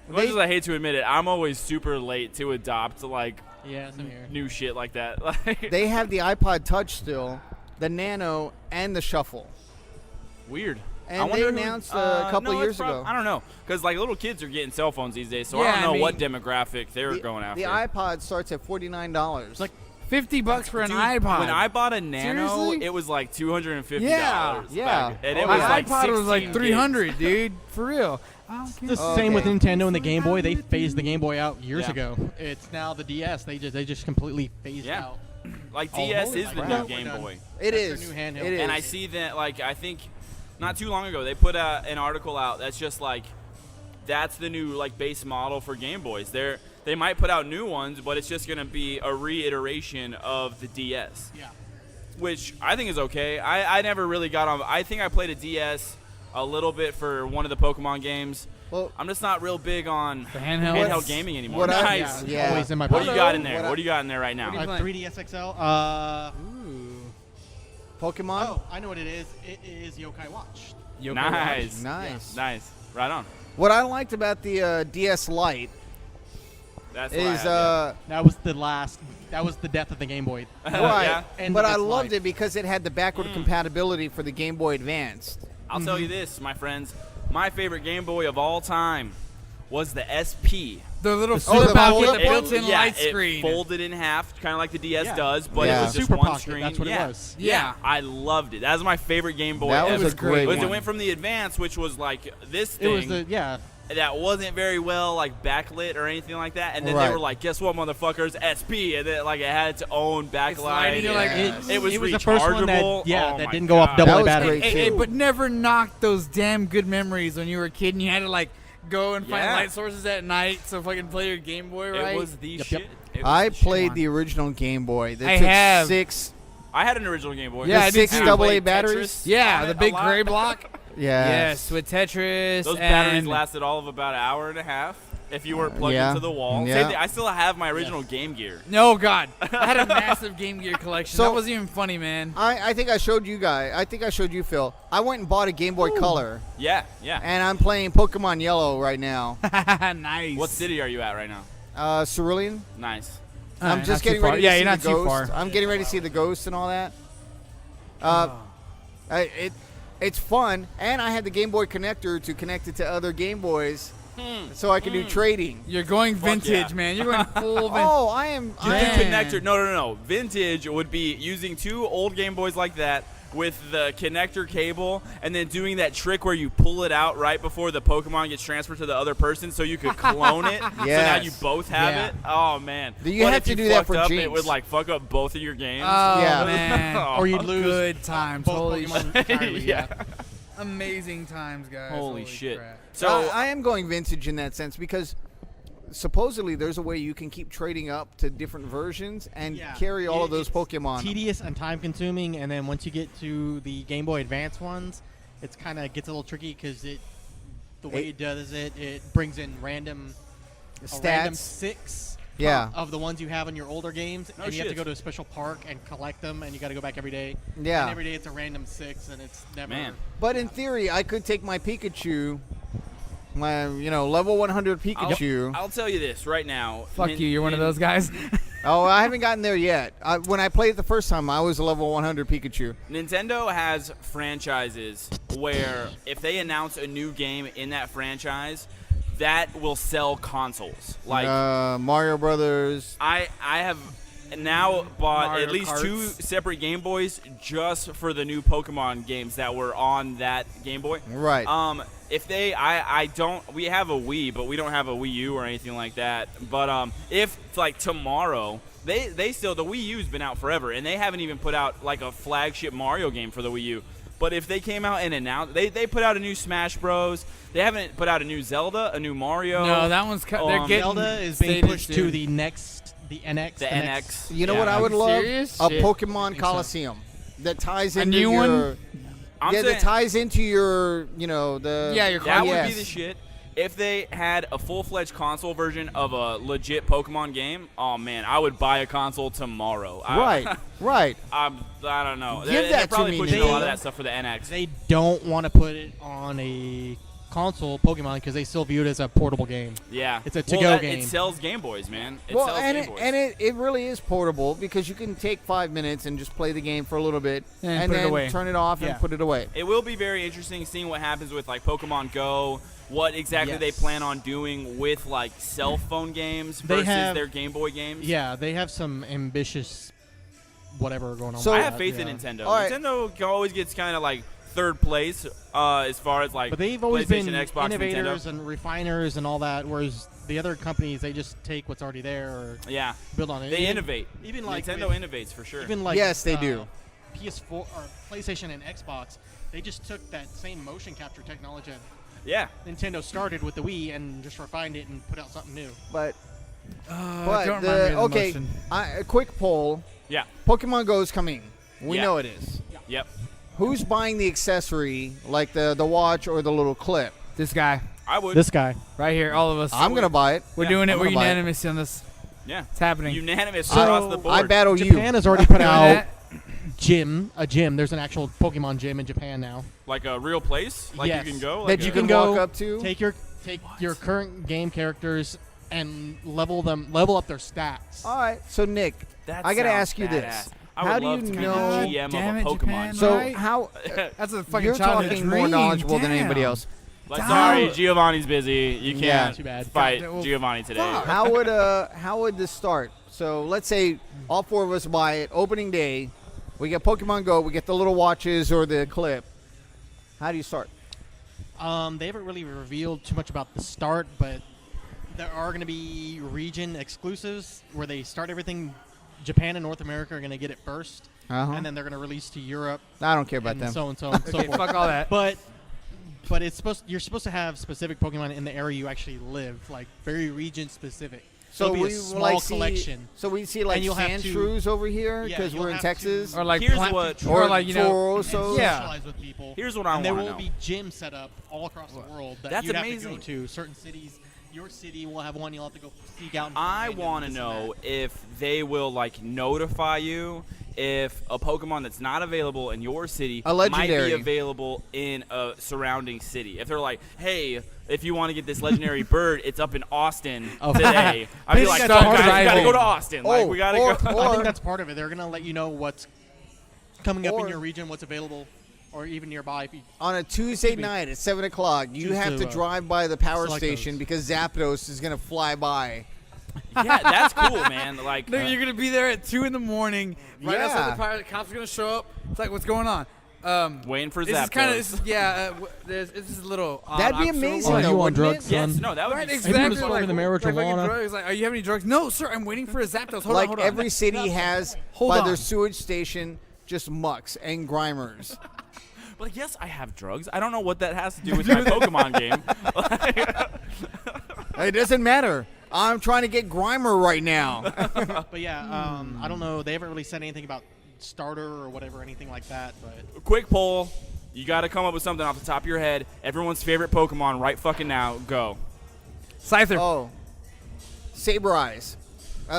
much They- as I hate to admit it, I'm always super late to adopt like Yeah, same here. new shit like that. Like They have the iPod Touch still, the Nano, and the Shuffle. weird. And I they wonder who- announced a couple no, years it's ago. I don't know, because like little kids are getting cell phones these days, so I Yeah, don't know I what mean, demographic they're The, going after. the iPod starts at $49. Like, $50 for an Dude, iPod. When I bought a Nano, Seriously? it was like $250. Yeah, yeah. and it Oh, My was yeah. like iPod was like 16 $300, gigs. dude. For real. I don't care. the Oh, same with okay. Nintendo and the Game Boy. They phased the Game Boy out years Yeah. ago. It's now the DS. They just completely phased Yeah. out. Like Oh, DS holy is the crap. new We're Game done. Boy. It That's is. their new handheld. It is. And I see that, like, I think not too long ago, they put out an article out that's just like, that's the new, like, base model for Game Boys. They might put out new ones, but it's just going to be a reiteration of the DS. Yeah. Which I think is okay. I never really got on. I think I played a DS a little bit for one of the Pokemon games. Well, I'm just not real big on The handheld? handheld gaming anymore. what I- Nice. Yeah. Always in my What do you pocket. got in there? What I- What do you got in there right now? What do you A playing? 3DS XL. Pokemon. Oh, I know what it is. It is Yokai Watch. Yokai Nice. Nice. Nice. Right on. What I liked about the DS Lite That's what I is had, That was the last. That was the death of the Game Boy. yeah. right, Yeah. End but of I its loved life. it because it had the backward compatibility for the Game Boy Advanced. I'll tell you this, my friends. My favorite Game Boy of all time was the SP. The little Oh, super the pocket, fold-up the one? built-in yeah, light it screen. folded in half, kind of like the DS Yeah. does, but Yeah. it was just Super one Pocket, screen. that's what it yeah. was. Yeah, I loved it. That was my favorite Game Boy That ever. was a great Because one. it went from the Advance, which was like this thing. It was the that wasn't very well like backlit or anything like that, and then Right. they were like, "Guess what, motherfuckers? SP," and then like it had its own backlight. sliding, you're like, and it was the first one that rechargeable. Oh that my didn't go off God. double That A was battery. great. Hey, too. but never knock those damn good memories when you were a kid and you had to like go and find Yeah. light sources at night so fucking play your Game Boy, right? It was the Yep, shit. yep. It was I the shit. played the original Game Boy. That I took have. six. I had an original Game Boy. Yeah, I The did six too. And I double A played batteries. Tetris Yeah, on the it a big lot. gray block. Yeah. Yes, with Tetris. Those and batteries lasted all of about an hour and a half if you were plugged yeah. into the wall. Yeah. Same thing, I still have my original Game Gear. No, God. I had a massive Game Gear collection. So- that wasn't even funny, man. I think I showed you guys. I think I showed you, Phil. I went and bought a Game Boy Color, Yeah, yeah. and I'm playing Pokemon Yellow right now. Nice. What city are you at right now? Cerulean. Nice. I'm not just too getting far. ready to Yeah, see you're not the too ghost. far. I'm getting ready to see the ghost and all that. It's fun, and I had the Game Boy connector to connect it to other Game Boys, so I could do trading. You're going Fuck vintage, yeah. man. You're going full vintage. Oh, I am. You I can am connector. No. Vintage would be using two old Game Boys like that with the connector cable, and then doing that trick where you pull it out right before the Pokemon gets transferred to the other person, so you could clone it. So now Yes. you both have Yeah. it. Oh man. Do you What have if to do that fucked for up, Jinx? It would like fuck up both of your games. Oh, Yeah. man. Or you'd lose Good times. both Holy Pokemon shit. entirely. Yeah. Amazing times, guys. Holy shit. crap. So I am going vintage in that sense because supposedly there's a way you can keep trading up to different versions and Yeah. carry all of those It's Pokemon. Tedious and time consuming, and then once you get to the Game Boy Advance ones, it's kind of gets a little tricky because the way it does it brings in a random Stats. 6 Yeah. of the ones you have in your older games, No and you have to shit. go to a special park and collect them, and you got to go back every day. Yeah. And every day it's a random 6, and it's never. Man. But in theory, I could take my Pikachu, my level 100 Pikachu. I'll tell you this right now. Fuck you. You're one of those guys. Oh, I haven't gotten there yet. When I played it the first time, I was a level 100 Pikachu. Nintendo has franchises where if they announce a new game in that franchise, that will sell consoles. Like Mario Brothers. I have now bought Mario at least Karts. 2 separate Game Boys just for the new Pokemon games that were on that Game Boy. Right. If they, I don't, we have a Wii, but we don't have a Wii U or anything like that. But if like tomorrow, they still, the Wii U's been out forever, and they haven't even put out like a flagship Mario game for the Wii U. But if they came out and announced, they put out a new Smash Bros. They haven't put out a new Zelda, a new Mario. No, that one's they're getting Zelda is being stated pushed to soon. the next, the NX. The NX. You know Yeah. what I would you love? serious? A Shit. Pokemon think so. Coliseum that ties A into new your. one? I'm Yeah, saying that ties into your, the. Yeah, your that would yes. be the shit. If they had a full-fledged console version of a legit Pokemon game, oh man, I would buy a console tomorrow. Right, right. I don't know. Give They're that to probably me, pushing a lot of Nintendo. that stuff for the NX. They don't want to put it on a console Pokemon because they still view it as a portable game. Yeah, It's a to-go game. It sells Game Boys, man. It Well, sells and Game Boys. it really is portable because you can take 5 minutes and just play the game for a little bit And put it then away. turn it off Yeah. and put it away. It will be very interesting seeing what happens with like Pokemon Go. What exactly they Yes. plan on doing with like cell phone games They versus have- their Game Boy games. Yeah, they have some ambitious whatever going on. So- with I have that, faith yeah. in Nintendo. All right. Nintendo always gets kind of like third place as far as like But they've always been PlayStation, Xbox, innovators Nintendo. and refiners and all that, whereas the other companies, they just take what's already there or Yeah, build on it. they Even- innovate. Even like Nintendo with- innovates for sure. Even like Yes, they do. PS4 or PlayStation and Xbox, they just took that same motion capture technology that yeah, Nintendo started with the Wii and just refined it and put out something new. But don't remind me of the okay, motion. a quick poll. yeah, Pokemon Go is coming. We Yeah. know it is. yep. Who's buying the accessory, like the watch or the little clip? This guy I would. This guy. right here, all of us. I'm gonna buy it. We're Yeah, doing it. I'm We're gonna buy it. unanimous on this. yeah, It's happening. unanimous So, across the board. I battle Japan you. has already put Doing out that. a gym. There's an actual Pokemon gym in Japan now. Like a real place, like Yes. you can go. That Like you a- can go walk up to. Take your current game characters and level up their stats. All right. So Nick, That I gotta sounds ask you this: badass. I How would do love you to be know- the GM Damn of it, a Pokemon. Japan. So Right. how That's a fucking you're childhood talking more dream. knowledgeable than Damn. anybody else? Like, Damn. sorry, Giovanni's busy. You Yeah. can't Too bad. fight God, well, Giovanni today. fuck. How would this start? So let's say all four of us buy it opening day. We get Pokemon Go. We get the little watches or the clip. How do you start? They haven't really revealed too much about the start, but there are going to be region exclusives where they start everything. Japan and North America are going to get it first, and then they're going to release to Europe I don't care about and them. so and so and so Okay, forth. fuck all that. But it's you're supposed to have specific Pokemon in the area you actually live, like very region specific. So it'll be a small like collection. So we see like And you'll have to- Sandshrews over here Yeah, because you'll we're in have Texas. to- Or like Here's plant- what- or like you know. Torosos. Yeah. Socialize with people. Here's what I and there wanna will know. be gyms set up all across the world that That's you have amazing. to go to. Certain cities, your city will have one. You'll have to go seek out. And I find and want to this and know that. if they will like notify you if a Pokemon that's not available in your city A might legendary. be available in a surrounding city. If they're like, hey, if you want to get this legendary bird, it's up in Austin today. I'd be think like, that's fuck, part guys, of we it. gotta go to Austin. Like, we gotta go. I or- think that's part of it. They're gonna let you know what's coming up Or- in your region, what's available, or even nearby. If you, On a Tuesday night at 7 o'clock, you Choose have to, to drive by the power select station those. because Zapdos is going to fly by. Yeah, that's cool, man. Like, Look, you're gonna be there at 2 in the morning. Right Yeah. outside the pirate. The cops are gonna show up. It's like, what's going on? waiting for This Zapdos. is kind of this is a little. odd. That'd be I'm so- amazing, Oh, though, you on wouldn't drugs, it? Yes, son? no, that would Right, be exactly. Have you smoking the Like marijuana? drugs. Like, are you having any drugs? No, sir. I'm waiting for a Zapdos. Hold Like on, hold on. every city has Hold by on. their sewage station just mucks and grimers. Like, yes, I have drugs. I don't know what that has to do with my Pokemon game. It doesn't matter. I'm trying to get Grimer right now. but yeah, I don't know. They haven't really said anything about starter or whatever, anything like that. But Quick poll. You got to come up with something off the top of your head. Everyone's favorite Pokemon right fucking now. Go. Scyther. Oh. Saber Eyes.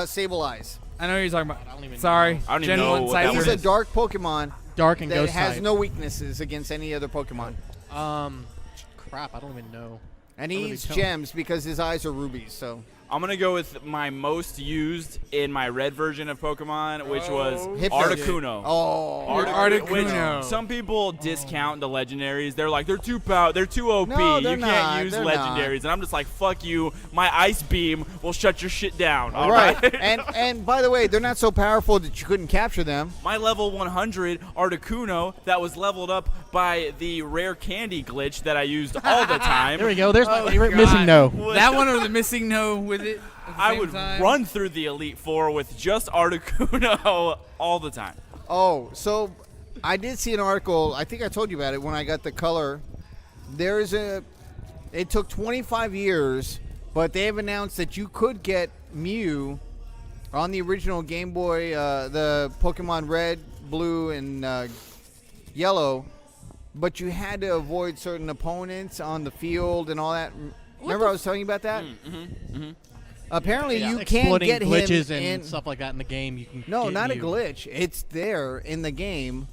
Sable Eyes. I know what you're talking about. I don't even Sorry. know. I don't Gen even know 1 what that Scyther. He's word a dark Pokemon Dark and that Ghost has type. no weaknesses against any other Pokemon. Crap, I don't even know. And What he do they eats tell? gems because his eyes are rubies, so. I'm going to go with my most used in my red version of Pokemon, which was Hypno. Articuno. Oh. Which Articuno. some people discount the legendaries. They're like, they're too OP. No, you they're can't not. use They're legendaries. And I'm just like, fuck you. My Ice Beam will shut your shit down. All Right. right. and by the way, they're not so powerful that you couldn't capture them. My level 100 Articuno that was leveled up by the rare candy glitch that I used all the time. There we go. There's my Oh, favorite God. missing no. That one or the missing no with it. At the I same would time. run through the Elite Four with just Articuno all the time. Oh, so I did see an article. I think I told you about it when I got the color. There's a. It took 25 years, but they have announced that you could get Mew on the original Game Boy, the Pokemon Red, Blue, and Yellow, but you had to avoid certain opponents on the field and all that. Remember I was telling you about that? Apparently, Yeah. you can't Exploiting get him glitches and in. stuff like that in the game. You can No, get not a Mew. glitch. It's there in the game,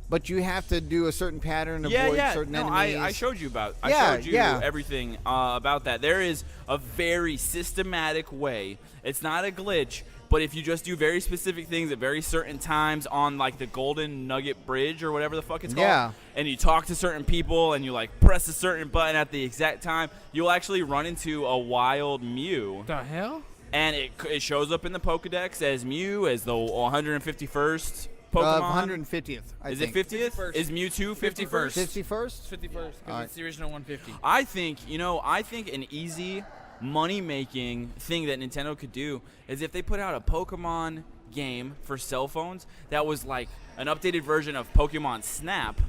but you have to do a certain pattern, avoid certain no, enemies. I showed you about. I Yeah, showed you yeah. everything about that. There is a very systematic way. It's not a glitch, but if you just do very specific things at very certain times on like the Golden Nugget Bridge or whatever the fuck it's called, Yeah. and you talk to certain people and you like press a certain button at the exact time, you'll actually run into a wild Mew. The hell? And it shows up in the Pokedex as Mew, as the 151st Pokemon. 150th. Is it 50th? 51st. Is Mewtwo 51st? 51st? 51st. Because Alright. it's the original 150. I think an easy money-making thing that Nintendo could do is if they put out a Pokemon game for cell phones that was like an updated version of Pokemon Snap,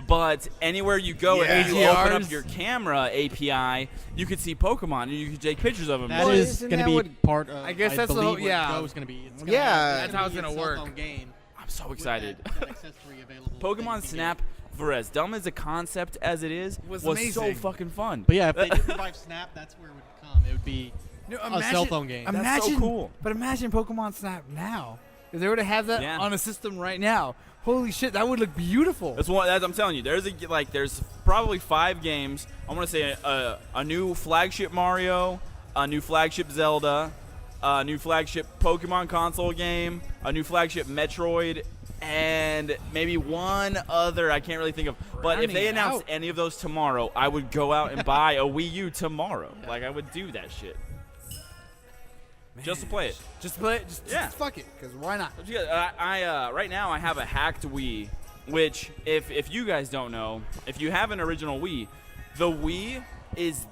but anywhere you go, if you open up AGRs. your camera API, you could see Pokemon and you could take pictures of them. That Well, is isn't going to that be what- part of. I guess that's the believe whole- what yeah. Go is going to be. It's gonna Yeah. have, That's how it's be a gonna cell work. phone game I'm so with excited. that accessory available that Pokemon you can Snap, for as dumb as a concept as it is, Was so amazing. fucking fun. But yeah, if they did revive Snap, that's where it would come. It would be No, a cell phone game. That's Imagine, so cool. But imagine Pokemon Snap now. If they were to have that Yeah. on a system right now, holy shit, that would look beautiful. That's I'm telling you. There's probably 5 games. I want to say a new flagship Mario, a new flagship Zelda, a new flagship Pokemon console game, a new flagship Metroid, and maybe one other I can't really think of. But if they Rounding announced out. any of those tomorrow, I would go out and buy a Wii U tomorrow. Like I would do that shit just to play it. Just play it. Just Yeah. fuck it. Because why not? Right now I have a hacked Wii, which if you guys don't know, if you have an original Wii, the Wii is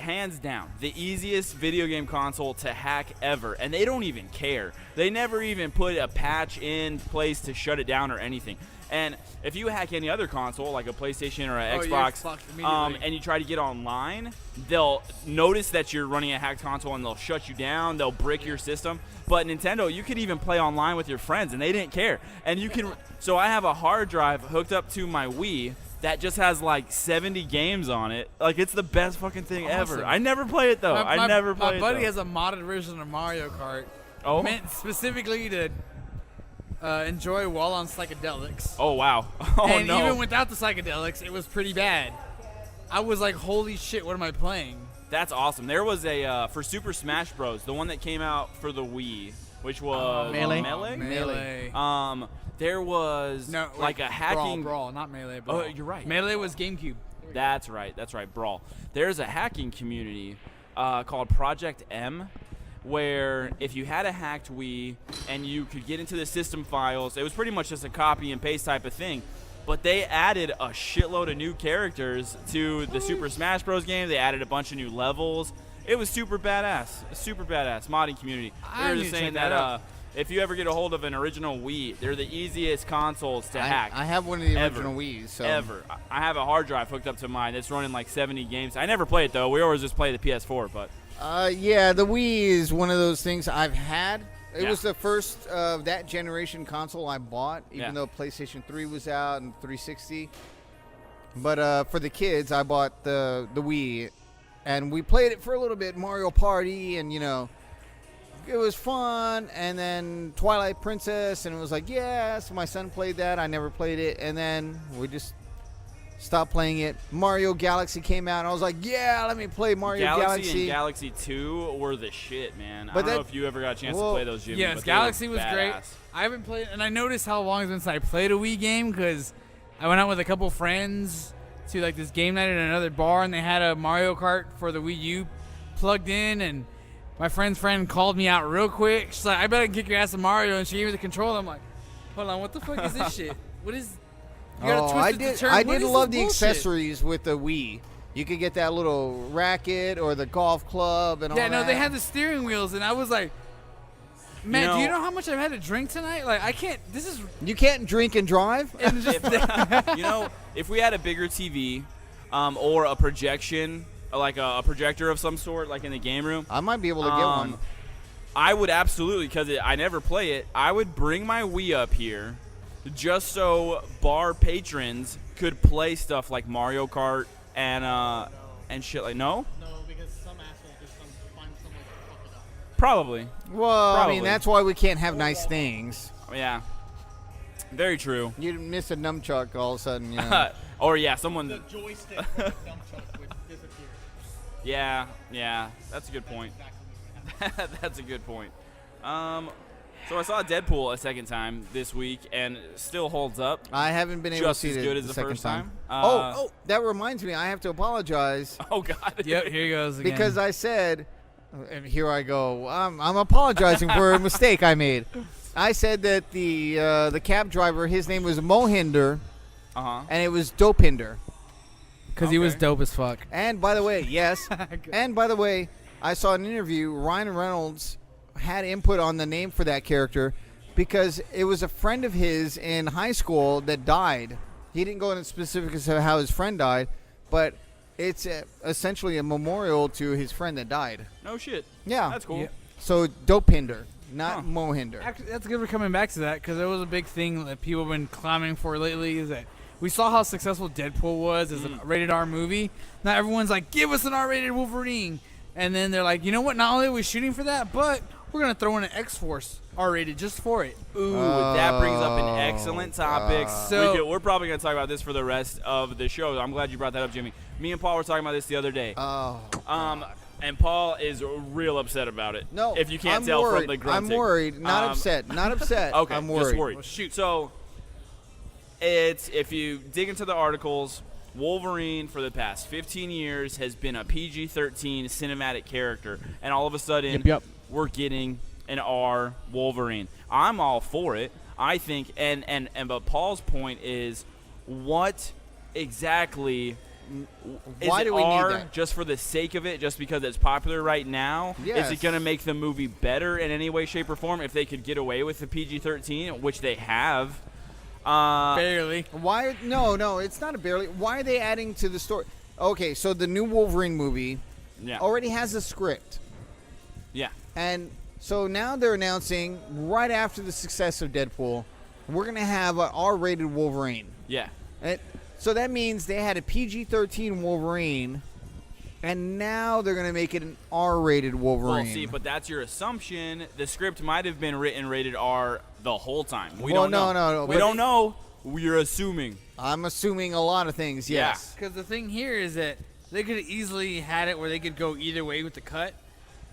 hands down the easiest video game console to hack ever, and they don't even care. They never even put a patch in place to shut it down or anything. And if you hack any other console, like a PlayStation or an Oh, you're Xbox, fucked immediately. and you try to get online, they'll notice that you're running a hacked console and they'll shut you down. They'll brick your system. But Nintendo, you could even play online with your friends, and they didn't care. And you can. So I have a hard drive hooked up to my Wii that just has like 70 games on it. Like it's the best fucking thing ever. Awesome. I never play it though. I never play it. My buddy though. has a modded version of Mario Kart. Oh. Meant specifically to enjoy while on psychedelics. Oh wow. Oh and no. even without the psychedelics, it was pretty bad. I was like, holy shit, what am I playing? That's awesome. There was a for Super Smash Bros. The one that came out for the Wii, which was Melee? Melee. There was No, like wait, a hacking. Brawl, not Melee. Brawl. Oh, you're right. Melee was GameCube. That's right. Brawl. There's a hacking community called Project M, where if you had a hacked Wii and you could get into the system files, it was pretty much just a copy and paste type of thing. But they added a shitload of new characters to the Super Smash Bros. Game. They added a bunch of new levels. It was super badass. A super badass modding community. I They were need just to saying check that that out. if you ever get a hold of an original Wii, they're the easiest consoles to hack. I have one of the Ever. original Wii's. So. Ever. I have a hard drive hooked up to mine. It's running like 70 games. I never play it though. We always just play the PS4. But Yeah, the Wii is one of those things I've had. It Yeah. was the first of that generation console I bought, even Yeah. though PlayStation 3 was out and 360. But for the kids, I bought the Wii, and we played it for a little bit, Mario Party, and it was fun. And then Twilight Princess, and it was like, yeah. So my son played that. I never played it, and then we just stopped playing it. Mario Galaxy came out, and I was like, yeah, let me play Mario Galaxy and Galaxy 2 were the shit, man. I don't know if you ever got a chance to play those, Jimmy. Yes, but they were Galaxy was great. badass. I haven't played, and I noticed how long it's been since I played a Wii game because I went out with a couple friends to like this game night at another bar, and they had a Mario Kart for the Wii U plugged in, and my friend's friend called me out real quick. She's like, "I bet I can kick your ass in Mario," and she gave me the controller. I'm like, "Hold on, what the fuck is this shit? What is?" You gotta twist I it to did. turn. I What did is love this the bullshit? accessories with the Wii. You could get that little racket or the golf club and all Yeah, that. no, they had the steering wheels, and I was like, "Man, do you know- know how much I've had to drink tonight? Like, I can't. This is." You can't drink and drive. And just, If we had a bigger TV or a projection, like a projector of some sort, like in the game room, I might be able to get one. I would absolutely, because I never play it, I would bring my Wii up here just so bar patrons could play stuff like Mario Kart and shit like, no? No, because some asshole just find some way to fuck it up. Probably. Well, I Probably. mean that's why we can't have nice things. Yeah. Very true. You'd miss a nunchuck all of a sudden. Or yeah, someone. The joystick or the nunchuck would disappear. Yeah, that's a good point. Exactly what happened. That's a good point. So I saw Deadpool a second time this week, and it still holds up. I haven't been able Just to see as it good as the the second first time. time. That reminds me. I have to apologize Oh God. yep, here he goes again. because I said, and here I go. I'm apologizing for a mistake I made. I said that the cab driver, his name was Mohinder, and it was Dopinder. Because he was dope as fuck. And by the way, yes. And by the way, I saw an interview. Ryan Reynolds had input on the name for that character because it was a friend of his in high school that died. He didn't go into specifics of how his friend died, but it's essentially a memorial to his friend that died. No shit. Yeah. That's cool. Yeah. So Dopinder, not Mohinder. Actually, that's good for coming back to that because it was a big thing that people have been clamoring for lately is that we saw how successful Deadpool was as a rated R movie. Now everyone's like, give us an R-rated Wolverine. And then they're like, you know what? Not only are we shooting for that, but we're going to throw in an X-Force R-rated just for it. Ooh, that brings up an excellent topic. So we're probably going to talk about this for the rest of the show. I'm glad you brought that up, Jimmy. Me and Paul were talking about this the other day. And Paul is real upset about it. No, if you can't I'm tell worried. from the grunting. I'm worried. Not upset. Not upset. Okay, I'm worried. just worried. Well, shoot. So, if you dig into the articles, Wolverine for the past 15 years has been a PG-13 cinematic character, and all of a sudden we're getting an R Wolverine. I'm all for it. I think, but Paul's point is, what exactly? Why is it do we need R that? just for the sake of it, just because it's popular right now? Yes. Is it going to make the movie better in any way, shape, or form if they could get away with the PG-13, which they have? barely. Why? No, it's not a barely. Why are they adding to the story? Okay, so the new Wolverine movie already has a script. Yeah. And so now they're announcing, right after the success of Deadpool, we're going to have an R-rated Wolverine. Yeah. So that means they had a PG-13 Wolverine, and now they're going to make it an R-rated Wolverine. Well, see, but that's your assumption. The script might have been written rated R the whole time. We Well, don't know. no. We don't know. We're assuming. I'm assuming a lot of things, yes. Because the thing here is that they could have easily had it where they could go either way with the cut.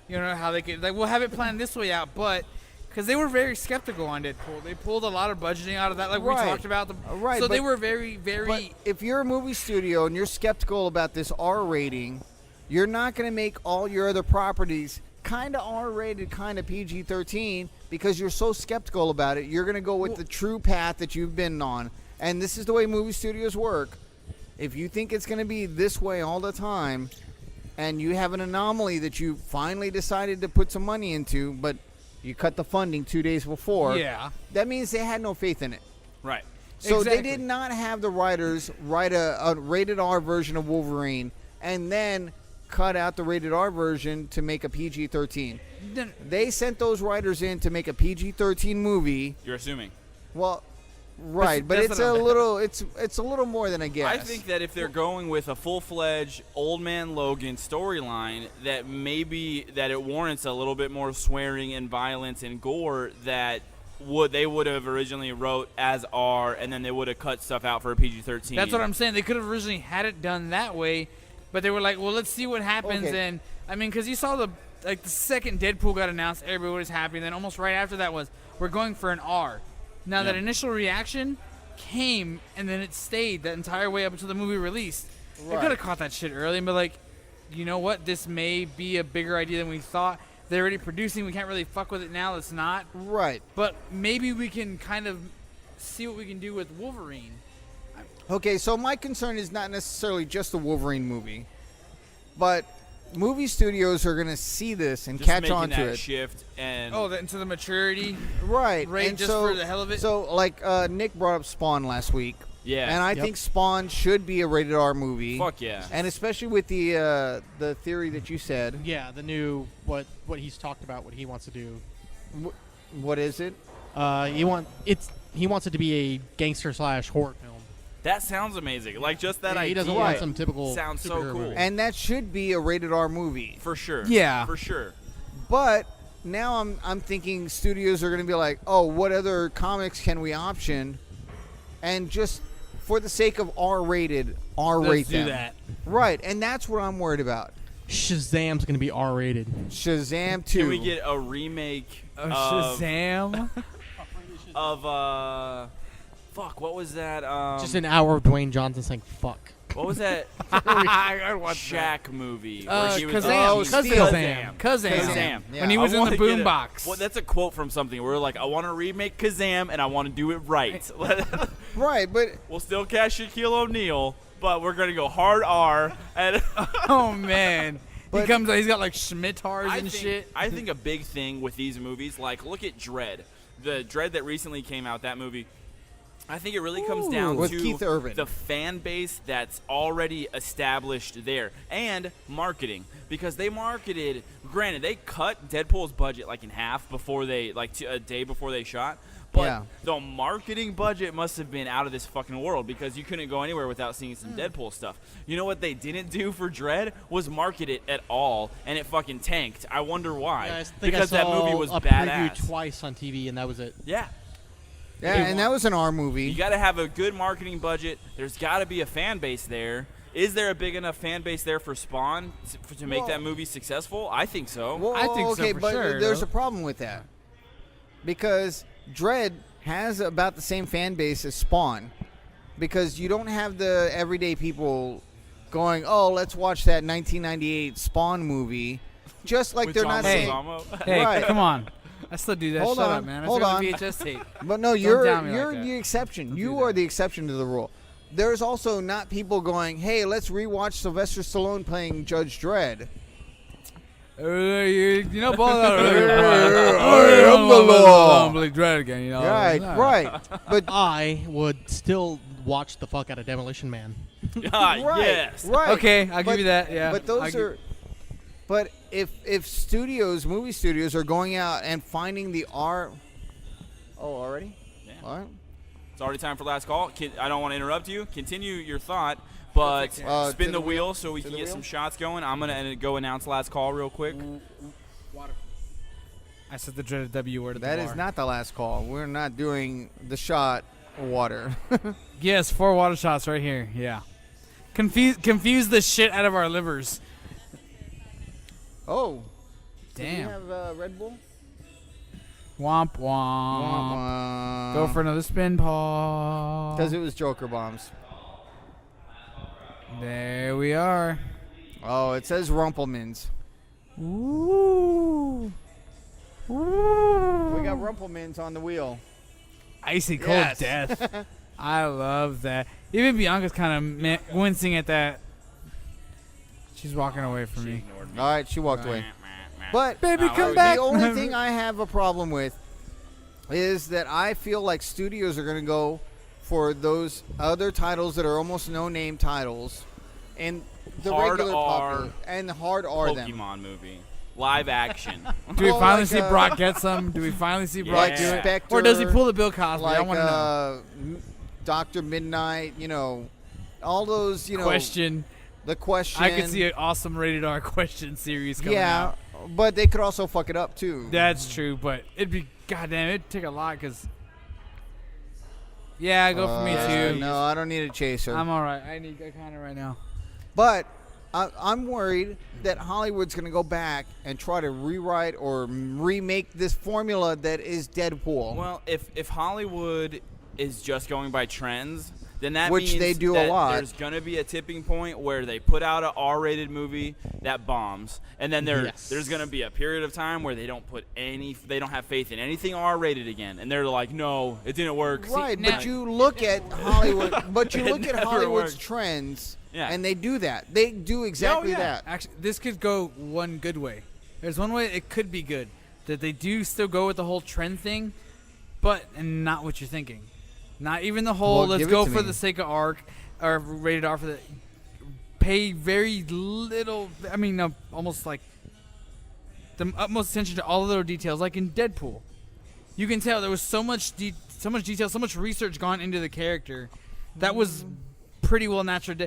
You know how they could, like, we'll have it planned this way out, but because they were very skeptical on Deadpool. They pulled a lot of budgeting out of that, like we talked about. Right. So but, they were very, very. But if you're a movie studio and you're skeptical about this R rating, you're not going to make all your other properties kind of R-rated, kind of PG-13 because you're so skeptical about it. You're going to go with the true path that you've been on. And this is the way movie studios work. If you think it's going to be this way all the time and you have an anomaly that you finally decided to put some money into, but you cut the funding 2 days before, that means they had no faith in it. Right. So they did not have the writers write a rated R version of Wolverine and then cut out the rated R version to make a PG-13. They sent those writers in to make a PG-13 movie. You're assuming. Well, right, but it's a little more than a guess. I think that if they're going with a full-fledged Old Man Logan storyline, that maybe that it warrants a little bit more swearing and violence and gore that they would have originally wrote as R, and then they would have cut stuff out for a PG-13. That's what I'm saying. They could have originally had it done that way. But they were like, well, let's see what happens. Okay. And, I mean, because you saw the second Deadpool got announced, everybody was happy. And then almost right after that was, we're going for an R. Now, that initial reaction came, and then it stayed that entire way up until the movie released. They could have caught that shit early and be like, you know what? This may be a bigger idea than we thought. They're already producing. We can't really fuck with it now. Let's not. Right. But maybe we can kind of see what we can do with Wolverine. Okay, so my concern is not necessarily just the Wolverine movie, but movie studios are going to see this and just catch making on to that it. shift and into the maturity. Right. And just for the hell of it. So, like, Nick brought up Spawn last week. Yeah. And I think Spawn should be a rated R movie. Fuck yeah. And especially with the theory that you said. Yeah, the new what he's talked about, what he wants to do. What is it? He wants it to be a gangster / horror film. That sounds amazing. Like, just that idea. He doesn't want some typical. Sounds so superhero cool. movie. And that should be a rated R movie. For sure. Yeah. For sure. But now I'm thinking studios are going to be like, oh, what other comics can we option? And just for the sake of R-rated, R-rate Let's do them. that. Right, and that's what I'm worried about. Shazam's going to be R-rated. Shazam 2. Can we get a remake of Shazam? fuck, what was that? Just an hour of Dwayne Johnson saying "fuck." What was that I watched Shaq movie? that. where he was Kazam. Kazam. When he was in the boombox. Well, that's a quote from something. We're like, I want to remake Kazam, and I want to do it right. Right, but We'll still cast Shaquille O'Neal, but we're gonna go hard R. And Oh man. But- He comes out, he's got like schmittars and shit. I think a big thing with these movies, like look at Dredd, the Dredd that recently came out. That movie. I think it really comes down With to Keith Urban. the fan base that's already established there and marketing, because they marketed. Granted, they cut Deadpool's budget like in half before they a day before they shot. But Yeah. the marketing budget must have been out of this fucking world, because you couldn't go anywhere without seeing some Deadpool stuff. You know what they didn't do for Dredd was market it at all, and it fucking tanked. I wonder why. Yeah, I think because I saw that movie was a badass. preview twice on TV, and that was it. Yeah. yeah, and that was an R movie. You got to have a good marketing budget. There's got to be a fan base there. Is there a big enough fan base there for Spawn to make that movie successful? I think so. Well, I think so okay, for but sure, there's though. a problem with that because Dredd has about the same fan base as Spawn, because you don't have the everyday people going, "Oh, let's watch that 1998 Spawn movie," just like With they're John not saying. Leguizamo. Hey, Right. come on. I still do that. Hold Shut on, up, man. I hold still got on. a VHS tape. But no, Don't you're down me you're like that. the exception. Don't You do are that. the exception to the rule. There's also not people going, "Hey, let's rewatch Sylvester Stallone playing Judge Dredd." You know, ball out I'm the law. Blake Dredd again, you know. Right. But I would still watch the fuck out of Demolition Man. Ah, right, yes. right. Okay, I'll But- give you that. Yeah, But those I'll are. But if movie studios are going out and finding the R. Oh, already? Yeah. All right. It's already time for last call. I don't want to interrupt you. Continue your thought, but To spin the the wheel so we To can the get wheel? some shots going. I'm going to go announce last call real quick. Water. I said the dreaded W word at That the is bar. not the last call. We're not doing the shot water. Yes, 4 water shots right here. Yeah. Confuse the shit out of our livers. Oh. Do Damn. you have Red Bull? Womp womp. Go for another spin, Paul. Because it was Joker bombs. There we are. Oh, it says Rumplemans. Ooh. Ooh. We got Rumplemans on the wheel. Icy cold Yes. death. I love that. Even Bianca's kind of wincing at that. She's walking away from me. All right, she walked away. But Baby, come the back. only thing I have a problem with is that I feel like studios are going to go for those other titles that are almost no-name titles, and the Hard regular R popular and hard R them. Pokemon movie. Live action. Do we Well, finally like, see Brock get some? Do we finally see Brock Yeah. do it? Spectre, Or does he pull the Bill Cosby? I like want to know. Dr. Midnight, all those, Question. the question. I could see an awesome rated R question series coming out. but they could also fuck it up too. That's true, but it'd be goddamn. It'd take a lot because. Yeah, go for me too. No, I don't need a chaser. I'm all right. I need a kind of right now. But I'm worried that Hollywood's going to go back and try to rewrite or remake this formula that is Deadpool. Well, if Hollywood is just going by trends, then that Which means they do a that lot. There's going to be a tipping point where they put out an R-rated movie that bombs, and then there's going to be a period of time where they don't have faith in anything R-rated again, and they're like, no, it didn't work. right, now- but you look at Hollywood, It never Hollywood's worked. trends, Yeah. and they do that. They do exactly yeah. that. Actually, this could go one good way. There's one way it could be good that they do still go with the whole trend thing, but and not what you're thinking. Not even the whole Well, let's give it go to for me. the sake of arc or rated R for the pay very little. I mean, almost like the utmost attention to all the little details, like in Deadpool. You can tell there was so much detail, so much research gone into the character. That was pretty well natural.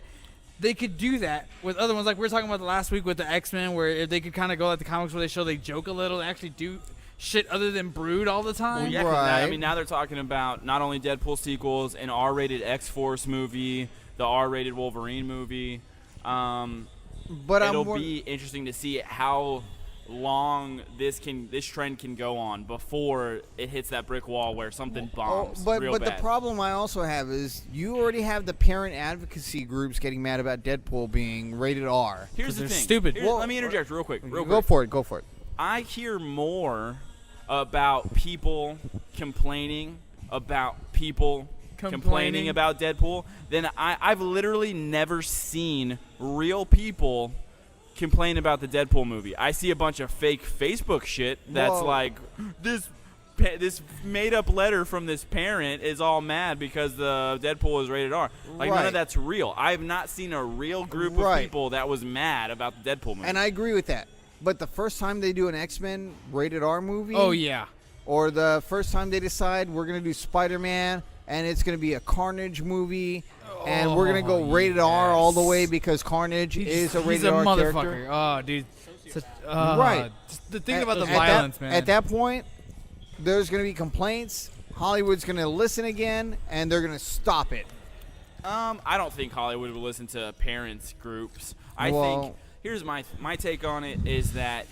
They could do that with other ones, like we were talking about the last week with the X-Men, where if they could kind of go like the comics where they show they joke a little, they actually do shit other than brood all the time. Well, yeah, 'cause Right. now they're talking about not only Deadpool sequels, an R-rated X-Force movie, the R-rated Wolverine movie. But It'll be interesting to see how long this trend can go on before it hits that brick wall where something bombs real but bad. the problem I also have is you already have the parent advocacy groups getting mad about Deadpool being rated R. Here's the they're thing. stupid. Let me interject real quick. Go for it. I hear more about people complaining about people complaining about Deadpool than I've literally never seen real people complain about the Deadpool movie. I see a bunch of fake Facebook shit that's like this made up letter from this parent is all mad because the Deadpool is rated R. Like none of that's real. I have not seen a real group of people that was mad about the Deadpool movie. And I agree with that. But the first time they do an X-Men rated R movie, Oh yeah. or the first time they decide we're going to do Spider-Man and it's going to be a Carnage movie and we're going to go rated R all the way because Carnage is a rated R motherfucker. character. Oh, dude. Right. Just the thing about the violence, man. At that point, there's going to be complaints. Hollywood's going to listen again, and they're going to stop it. I don't think Hollywood would listen to parents groups. I think here's my take on it is that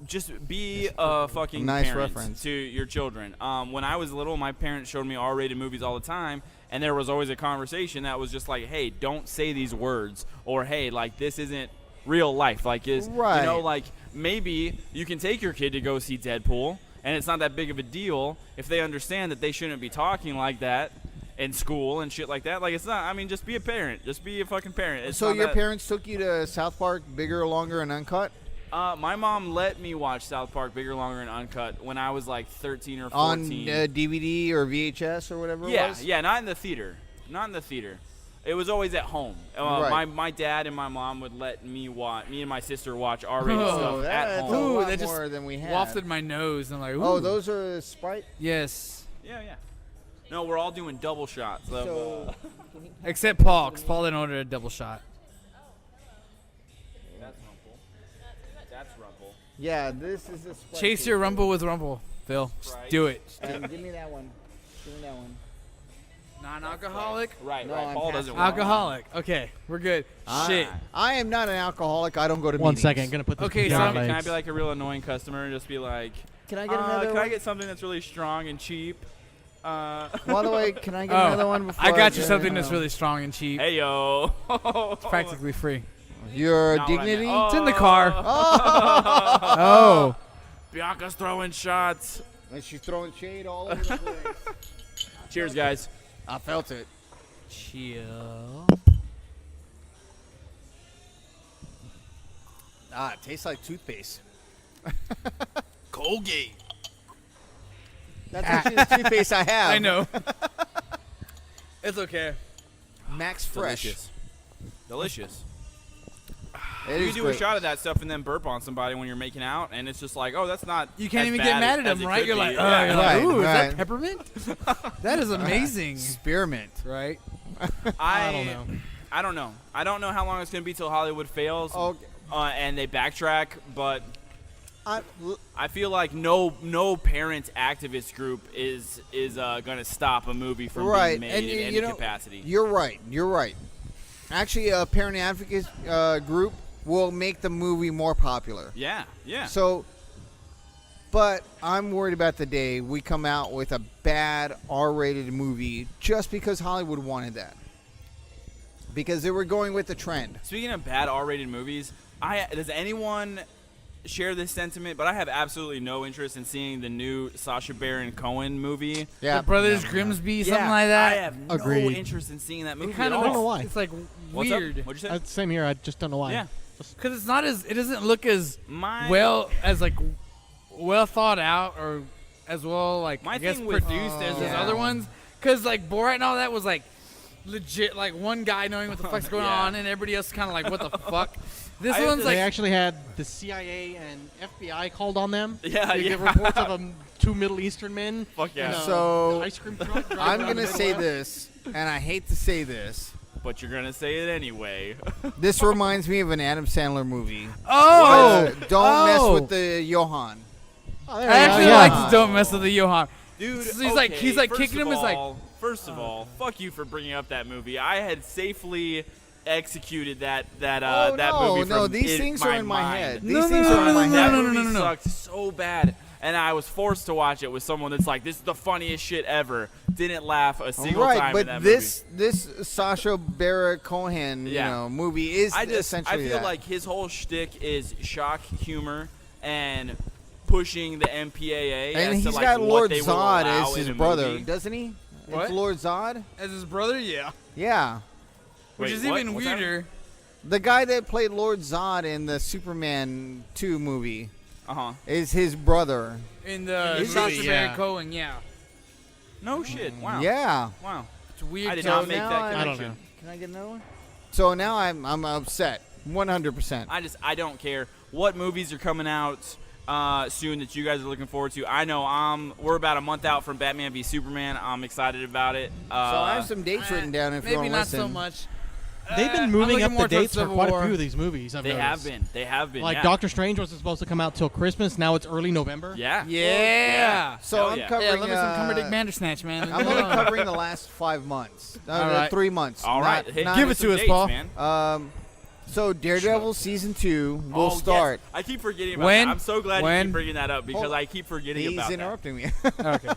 just be a fucking nice parent reference to your children. When I was little, my parents showed me R-rated movies all the time, and there was always a conversation that was just like, "Hey, don't say these words," or "Hey, like this isn't real life." Like you know, like maybe you can take your kid to go see Deadpool, and it's not that big of a deal if they understand that they shouldn't be talking like that in school and shit like that. Like it's not. I mean, just be a parent. Just be a fucking parent. It's so your parents took you to South Park, Bigger, Longer, and Uncut? My mom let me watch South Park Bigger, Longer, and Uncut when I was like 13 or 14. On DVD or VHS or whatever it was? Yeah, not in the theater. Not in the theater. It was always at home. My dad and my mom would let me and my sister watch R-rated stuff at home. Ooh, that that just just than we had. wafted my nose. And I'm like, ooh. Oh, those are Sprite? Yes. Yeah. No, we're all doing double shots. So, Except Paul, because Paul didn't order a double shot. That's Rumple. yeah, this is a Sprite. Chase your rumble with rumble, Phil. Just do it. And give me that one. Non-alcoholic? Right. No, right. I'm Paul doesn't want Alcoholic. Okay, we're good. Shit. I am not an alcoholic. I don't go to One meetings. second, gonna put this. Okay, between so my Can I legs. be like a real annoying customer and just be like, Can I get another can one? I get something that's really strong and cheap? By the way, can I get Oh, another one before I got you get- something that's really strong and cheap. Hey, yo. It's practically free. Your Not what I dignity? meant. It's in the car. Oh. Oh. Bianca's throwing shots. And she's throwing shade all over the place. Cheers, guys. I felt it. Chill. It tastes like toothpaste. Colgate. That's actually the toothpaste I have. I know. It's okay. Max Fresh. Delicious. It You is can do great. a shot of that stuff and then burp on somebody when you're making out, and it's just like, oh, that's not. You can't as even bad get mad as at him, it right? could You're be. like, Yeah. you're like, ooh, is Right. that peppermint? That is amazing. Spearmint. Right? I don't know. I don't know. I don't know how long it's gonna be till Hollywood fails, Okay. and they backtrack. But I, I feel like no parent activist group is gonna stop a movie from right. being And made in you any know, capacity. You're right. Actually, a parent advocate group will make the movie more popular. Yeah. So, but I'm worried about the day we come out with a bad R-rated movie just because Hollywood wanted that. Because they were going with the trend. Speaking of bad R-rated movies, does anyone share this sentiment? But I have absolutely no interest in seeing the new Sacha Baron Cohen movie. Yeah. The Brothers Grimsby, something like I that. have no Agreed. interest in seeing that movie. It kind at of I don't know all. why. It's like What's up? weird. What'd you say? Same here. I just don't know why. Yeah. Because it's not as, it doesn't look as My well thought out or as well, like, My I guess thing with- produced as his Yeah. other ones. Because, like, Borat and all that was, like, legit, like, one guy knowing what the fuck's going Yeah. on and everybody else kind of like, what the fuck? This I have one's to- They like, actually had the CIA and FBI called on them. Yeah, They yeah. get reports of two Middle Eastern men. Fuck yeah. in a So, ice cream truck. driving I'm around going the to say Middle this, and I hate to say this. But you're gonna say it anyway. This reminds me of an Adam Sandler movie. oh! Don't mess Oh! with the Johan. Oh, there I you go. actually Yeah. like Don't Mess with the Johan. Dude, So he's okay, like first kicking of him. Is like, all- First of all, fuck you for bringing up that movie. I had safely executed that that no, movie. no, from these things are in my mind. head. No, These things are in my That head. movie sucked so bad, and I was forced to watch it with someone that's like, "This is the funniest shit ever." Didn't laugh a single Right, time but in that this Sacha Baron Cohen, Yeah. movie is movie. I essentially feel that. like his whole shtick is shock humor and pushing the MPAA and as he's to like got what Lord they will Zod allow as his in a brother, movie. doesn't he? What? It's Lord Zod. As his brother, yeah. Yeah, Which Wait, is what? even What's that? weirder. the guy that played Lord Zod in the Superman 2 movie is his brother. In the Is Sacha he? Baron Yeah. Cohen, yeah. No shit. Wow. Yeah. Wow. It's weird. I did So not make now that I connection. don't know. Can I get another one? So now I'm upset, 100%. I don't care what movies are coming out soon that you guys are looking forward to. I know we're about a month out from Batman v Superman. I'm excited about it. So I have some dates written down if you Maybe want to not listen. so much. They've been I'm moving looking up more the towards dates for Civil quite a War. few of these movies. I've They noticed. have been. They have been. Like yeah. Doctor Strange wasn't supposed to come out till Christmas. Now it's early November. Yeah. Yeah. So Hell I'm yeah. covering. Yeah, let me some Cumberdick Bandersnatch, man. I'm only covering the last 5 months. All right. 3 months. All right. Not- Hey, not- give it some to us, dates, Paul. Man. So Daredevil season 2 will Oh, yes. start. I keep forgetting about When? that. I'm so glad you When? keep bringing that up because Hold- I keep forgetting He's about that. interrupting me. Okay.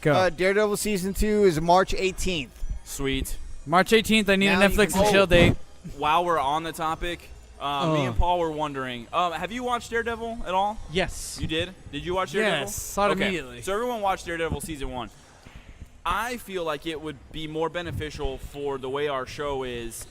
Go. Daredevil season 2 is March 18th. Sweet. March 18th, I need Now a you Netflix can- and chill date. While we're on the topic, me and Paul were wondering, have you watched Daredevil at all? Yes. You did? Did you watch Daredevil? Yes, saw it Okay. immediately. So everyone watched Daredevil season 1. I feel like it would be more beneficial for the way our show is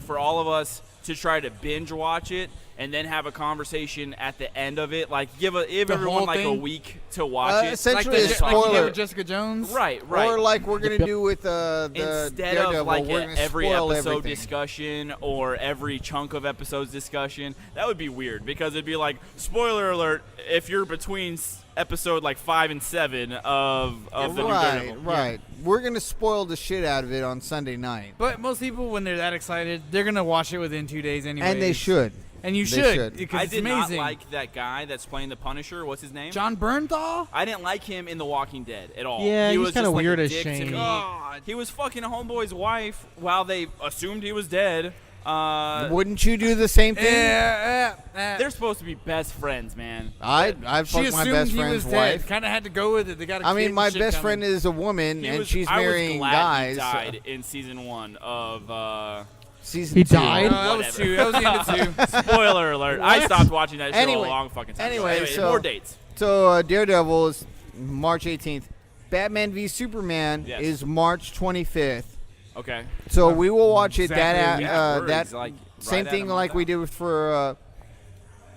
for all of us to try to binge watch it and then have a conversation at the end of it. Like give The everyone whole like a thing? week to watch it. Essentially Like a you did spoiler. with Jessica Jones. Right. Or like we're going to do with the Instead Daredevil, of like we're going to every spoil episode everything. discussion or every chunk of episodes discussion, that would be weird because it'd be like, spoiler alert, if you're between episode like 5 and 7 of the new Daredevil. Right. We're going to spoil the shit out of it on Sunday night. But most people, when they're that excited, they're going to watch it within 2 days anyway. And they should. And you They should. should. Because I it's did amazing. not like that guy that's playing the Punisher. What's his name? John Bernthal? I didn't like him in The Walking Dead at all. Yeah, he he was was kinda just like weird a as dick to Shane. me. God. He was fucking a homeboy's wife while they assumed he was dead. Wouldn't you do the same thing? They're supposed to be best friends, man. I'd She fuck my assumed best he friend's was wife. dead. Kind of had to go with it. They got a I kid mean, and my shit best coming. friend is a woman, He and was- she's I was marrying glad guys. He died in season 1 of. Season He 2. died? No, that was Whatever. 2. That was the end of 2. Spoiler alert! I stopped watching that show Anyway- a long fucking time. anyway, ago. so- more dates. So Daredevil is March 18th. Batman v Superman Yes. is March 25th. Okay. So we will watch it Exactly. that We're like same right thing at a like month we out. did for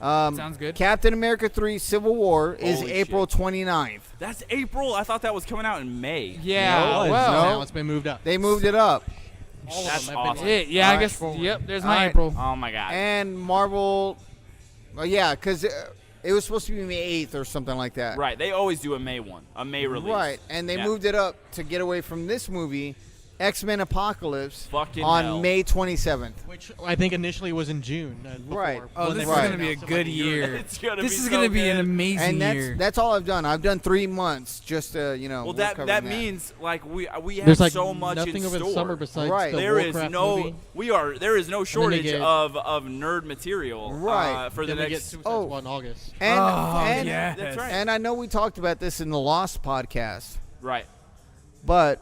Sounds good. Captain America 3 Civil War is Holy April shit. 29th. That's April. I thought that was coming out in May. Yeah. No, well, now it's been moved up. They moved it up. All of That's them have been awesome. it. Yeah, I Alright. guess. Yep, there's All my right. April. Oh my god. And Marvel, yeah, because it was supposed to be May 8th or something like that. Right. They always do a May one, a May release. Right, and they Yeah. moved it up to get away from this movie, X-Men Apocalypse, Fucking on hell. May 27th. Which I think initially was in June. Before, Right. Oh, when this they is Right. going to be a announced it good like year year. ago. It's gonna This be is so going to be an good. amazing And year. that's all I've done. I've done 3 months just to, Well, we're that covering means like we have There's like so much nothing in over store. the summer besides Right. the There is Warcraft no movie. there is no shortage get- of nerd material Right. for the Then we get next. Suicide Oh. Squad in August. And, Oh, and, yeah. That's right. and I know we talked about this in the Lost podcast, Right. but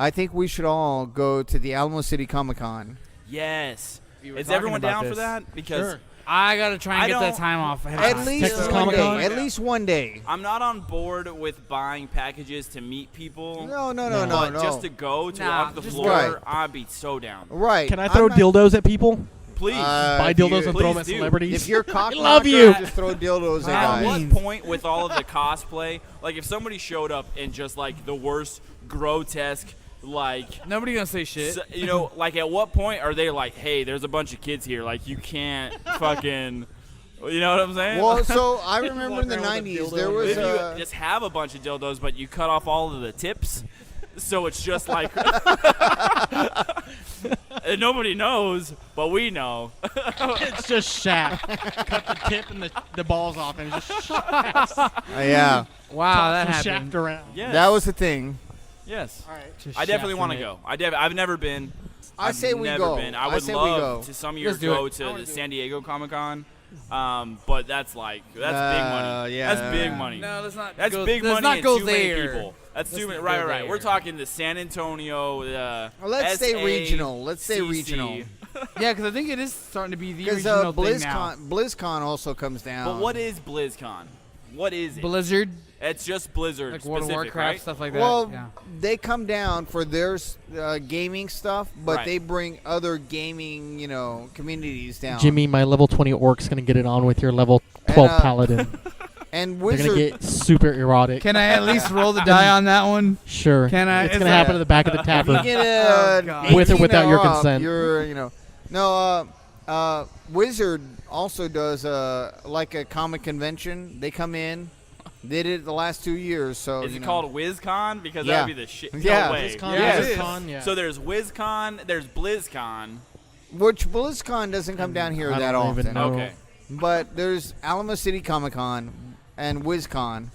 I think we should all go to the Alamo City Comic-Con. Yes. We were Is talking everyone about down for this. that? Because Sure. I got to try and I get that don't- time off. I have At to- least Texas one Comic-Con? day. At least one day. I'm not on board with buying packages to meet people. No, But no. just to go to Nah, walk the just floor, Right. I'd be so down. Right. Can I I'm throw not- dildos at people? Please. Buy if dildos you- and throw them please at do. celebrities? If you're cock love knocker, you. just throw dildos at At guys. what means- point with all of the cosplay, like if somebody showed up in just like the worst grotesque, like, Nobody going to say shit. like at what point are they like, hey, there's a bunch of kids here, like you can't fucking, you know what I'm saying? Well, so I remember Walk in the around with a 90s dildo there in was if a you just have a bunch of dildos, but you cut off all of the tips, so it's just like, and nobody knows, but we know. It's just Shaq. Cut the tip and the balls off, and it's just yeah, Wow, that tossing happened. Shaq around. Yes. that was the thing. Yes. All right. I definitely Shaq want to from go. I've never been. I say we never go. been. I I would say we love go. to some years Let's do go it. to the San Diego Comic-Con, but that's big money. yeah. That's big money. No, let's not. That's go, big let's money not and go too there. many people. That's too many. not Right, go right. there. We're talking the San Antonio. Well, let's say regional. Let's say SACC. regional. Yeah, because I think it is starting to be the Because regional thing now. BlizzCon also comes down. But what is BlizzCon? What is it? Blizzard, It's just Blizzard like World of specific, Warcraft, right? stuff like that. Well, yeah. they come down for their gaming stuff, but Right. they bring other gaming, communities down. Jimmy, my level 20 orc's gonna get it on with your level 12 And, paladin. and They're Wizard. gonna get super erotic. Can I at least roll the die on that one? Sure. Can I- It's is gonna that- happen in the back of the You tavern. get Oh, God. With or 18 without your up, consent. You're. Wizard also does like a comic convention. They come in. They did it the last 2 years. So Is it called WizCon? Because Yeah. that would be the shit. Yeah. No way. BlizzCon, Yeah, it is. BlizzCon, yeah. So there's WizCon, there's BlizzCon. which BlizzCon doesn't come down here I that don't even often. know. Okay. But there's Alamo City Comic Con and WizCon.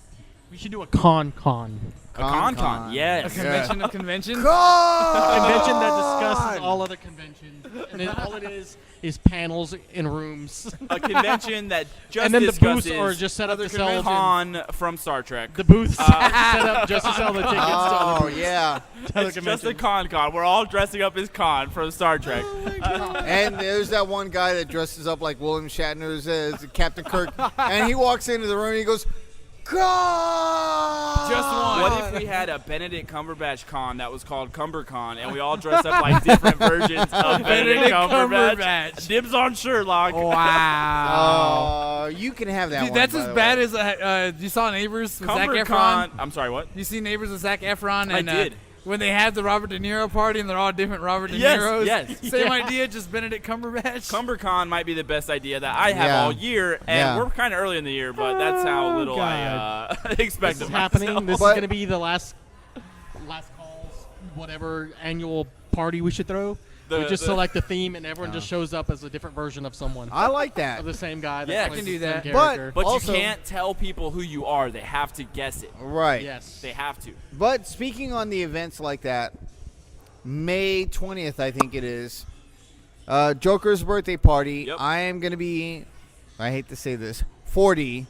We should do a con. A con. A Yes. convention of conventions. Convention that discusses all other conventions, and then all it is panels in rooms. A convention that just And then the booths discusses are just set up to sell. con from Star Trek. The booths set up just to sell the tickets to other Oh booths. yeah. to other It's just a conventions. con. We're all dressing up as Khan from Star Trek. And there's that one guy that dresses up like William Shatner as Captain Kirk, and he walks into the room and he goes, "God!" Just one. What if we had a Benedict Cumberbatch con that was called CumberCon, and we all dressed up like different versions of Benedict Cumberbatch? Dibs on Sherlock. Wow. You can have that Dude, one. that's by as the bad way. as you saw Neighbors with Zac Efron. CumberCon. I'm sorry, what? You see Neighbors with Zac Efron, I and did. when they have the Robert De Niro party and they're all different Robert De Yes, Niros. yes. Same idea, just Benedict Cumberbatch. CumberCon might be the best idea that I have Yeah. all year, and Yeah. we're kind of early in the year, but that's how little I expect This of is happening. myself. This is But- going to be the last calls, whatever annual party we should throw. We just select a theme, and everyone just shows up as a different version of someone. I like that. Of the same guy. That Yeah, plays can do the same that. character. But Also- you can't tell people who you are. They have to guess it. Right. yes, They have to. But speaking on the events like that, May 20th, I think it is, Joker's birthday party. Yep. I am going to be, I hate to say this, 40.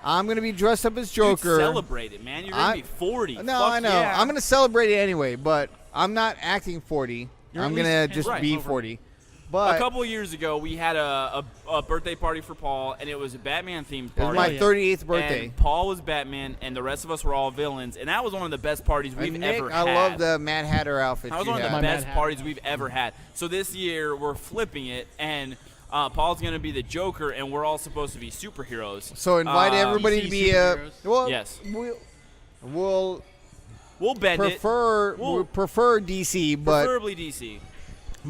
I'm going to be dressed up as Joker. Dude, celebrate it, man. You're going to be 40. No, Fuck I know. yeah. I'm going to celebrate it anyway, but I'm not acting 40. You're I'm at going to least just right. be over. 40. A But couple of years ago, we had a birthday party for Paul, and it was a Batman-themed it was party. my yeah. 38th birthday. And Paul was Batman, and the rest of us were all villains, and that was one of the best parties we've And Nick, ever I had. love the Mad Hatter outfit That was you one of had. the My best Mad Hatter parties we've ever had. So this year, we're flipping it, and Paul's going to be the Joker, and we're all supposed to be superheroes. So invite everybody DC to be superheroes. well, Yes. we'll We'll bend prefer it. We'll- we prefer DC, but Preferably DC.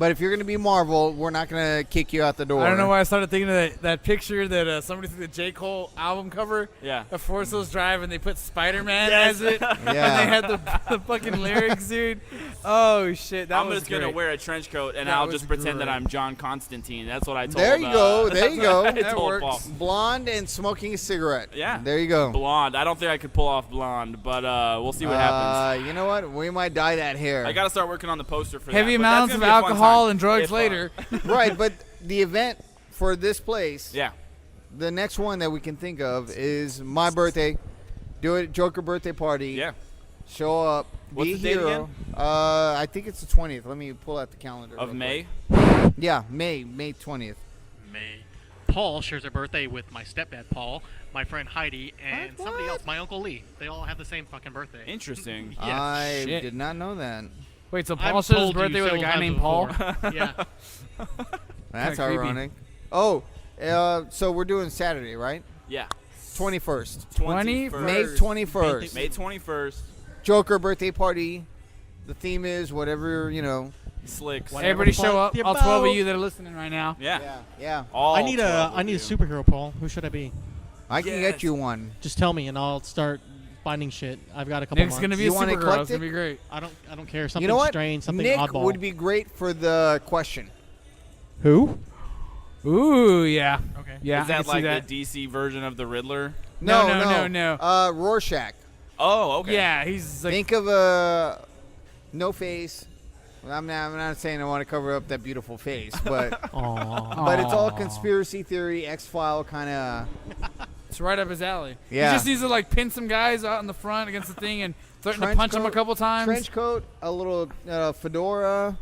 if you're going to be Marvel, we're not going to kick you out the door. I don't know why I started thinking of that picture that somebody threw the J. Cole album cover Yeah. of Forest Hills Drive, and they put Spider-Man Yes. as it. Yeah. And they had the fucking lyrics, dude. Oh, shit. That I'm was just going to great. wear a trench coat, and That I'll was just pretend that great. I'm John Constantine. That's what I told There you go. There you go. I That told works. Paul. Blonde and smoking a cigarette. Yeah. There you go. Blonde. I don't think I could pull off blonde, but we'll see what happens. You know what? We might dye that hair. I got to start working on the poster for Heavy that. but that's amounts of gonna be a fun alcohol time. and drugs If, later. Right, but the event for this place, Yeah. the next one that we can think of is my birthday. Do it, Joker birthday party. Yeah. Show up. What's be the a date hero. again? I think it's the 20th. Let me pull out the calendar. Of real May. quick. Yeah, May 20th. May. Paul shares a birthday with my stepdad Paul, my friend Heidi, and somebody else, my uncle Lee. They all have the same fucking birthday. Interesting. Yes. I shit. did not know that. Wait, so I've Paul shares his told you birthday with a guy several named times Paul? before. Yeah. That's Kinda creepy. ironic. Oh, so we're doing Saturday, right? Yeah. 21st. 21st. May 21st. May 21st. Joker birthday party. The theme is whatever, Slicks. Everybody show up. Fuck All you 12 of about. you that are listening right now. Yeah. Yeah. All I need 12 a of you. superhero, Paul. Who should I be? I can Yes. get you one. Just tell me, and I'll start finding shit. I've got a couple Nick's months. going to be You a want superhero. It's eclectic? going to be great. I don't care. Something You know what? strange, something Nick oddball. would be great for the question. Who? Ooh, yeah. Okay. Yeah, Is I that can see like that. the DC version of the Riddler? No. Rorschach. Oh, okay. Yeah, he's like Think of a no face, I'm not saying I want to cover up that beautiful face, but Aw. but it's all conspiracy theory, X-File kind of. It's right up his alley. Yeah. He just needs to like pin some guys out in the front against the thing and threaten to Trench punch him a coat- couple times. Trench coat, a little fedora.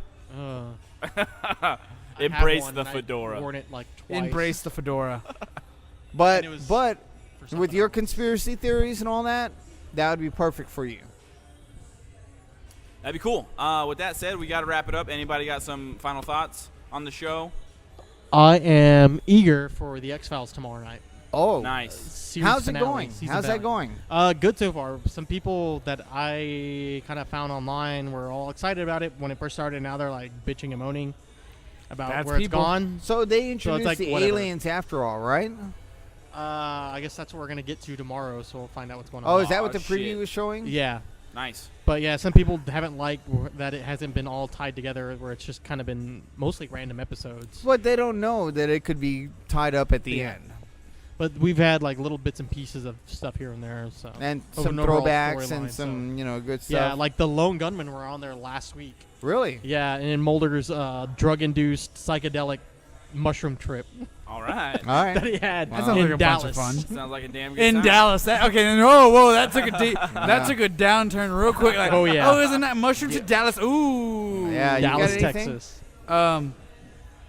Embrace Have one, the and I've fedora. worn it like twice. Embrace the fedora. But And it was but for something with your else. conspiracy theories and all that, that would be perfect for you. That'd be cool. With that said, we got to wrap it up. Anybody got some final thoughts on the show? I am eager for the X-Files tomorrow night. Oh, Nice. Series How's it finale, going? season How's that finale. going? Good so far. Some people that I kind of found online were all excited about it when it first started. Now they're like bitching and moaning about That's where people. it's gone. So they introduced like, the whatever. aliens after all, right? I guess that's what we're gonna get to tomorrow. So we'll find out what's going on. Oh, is that Aw, what the preview shit. was showing? Yeah, Nice. but yeah, some people haven't liked that it hasn't been all tied together, where it's just kind of been mostly random episodes. But they don't know that it could be tied up at the Yeah. end. But we've had like little bits and pieces of stuff here and there. So And Of some an overall throwbacks and storyline, some, good stuff. yeah, like the Lone Gunmen were on there last week. Really? Yeah, and in Mulder's drug-induced psychedelic mushroom trip All right. All right. that he had That sounds in like a Dallas. bunch of fun. Sounds like a damn good In time. Dallas. Whoa, that took a that took a downturn real quick. Like, Oh, yeah. Oh, isn't that mushroom to Dallas? Ooh. Yeah, you got Dallas, anything? Texas.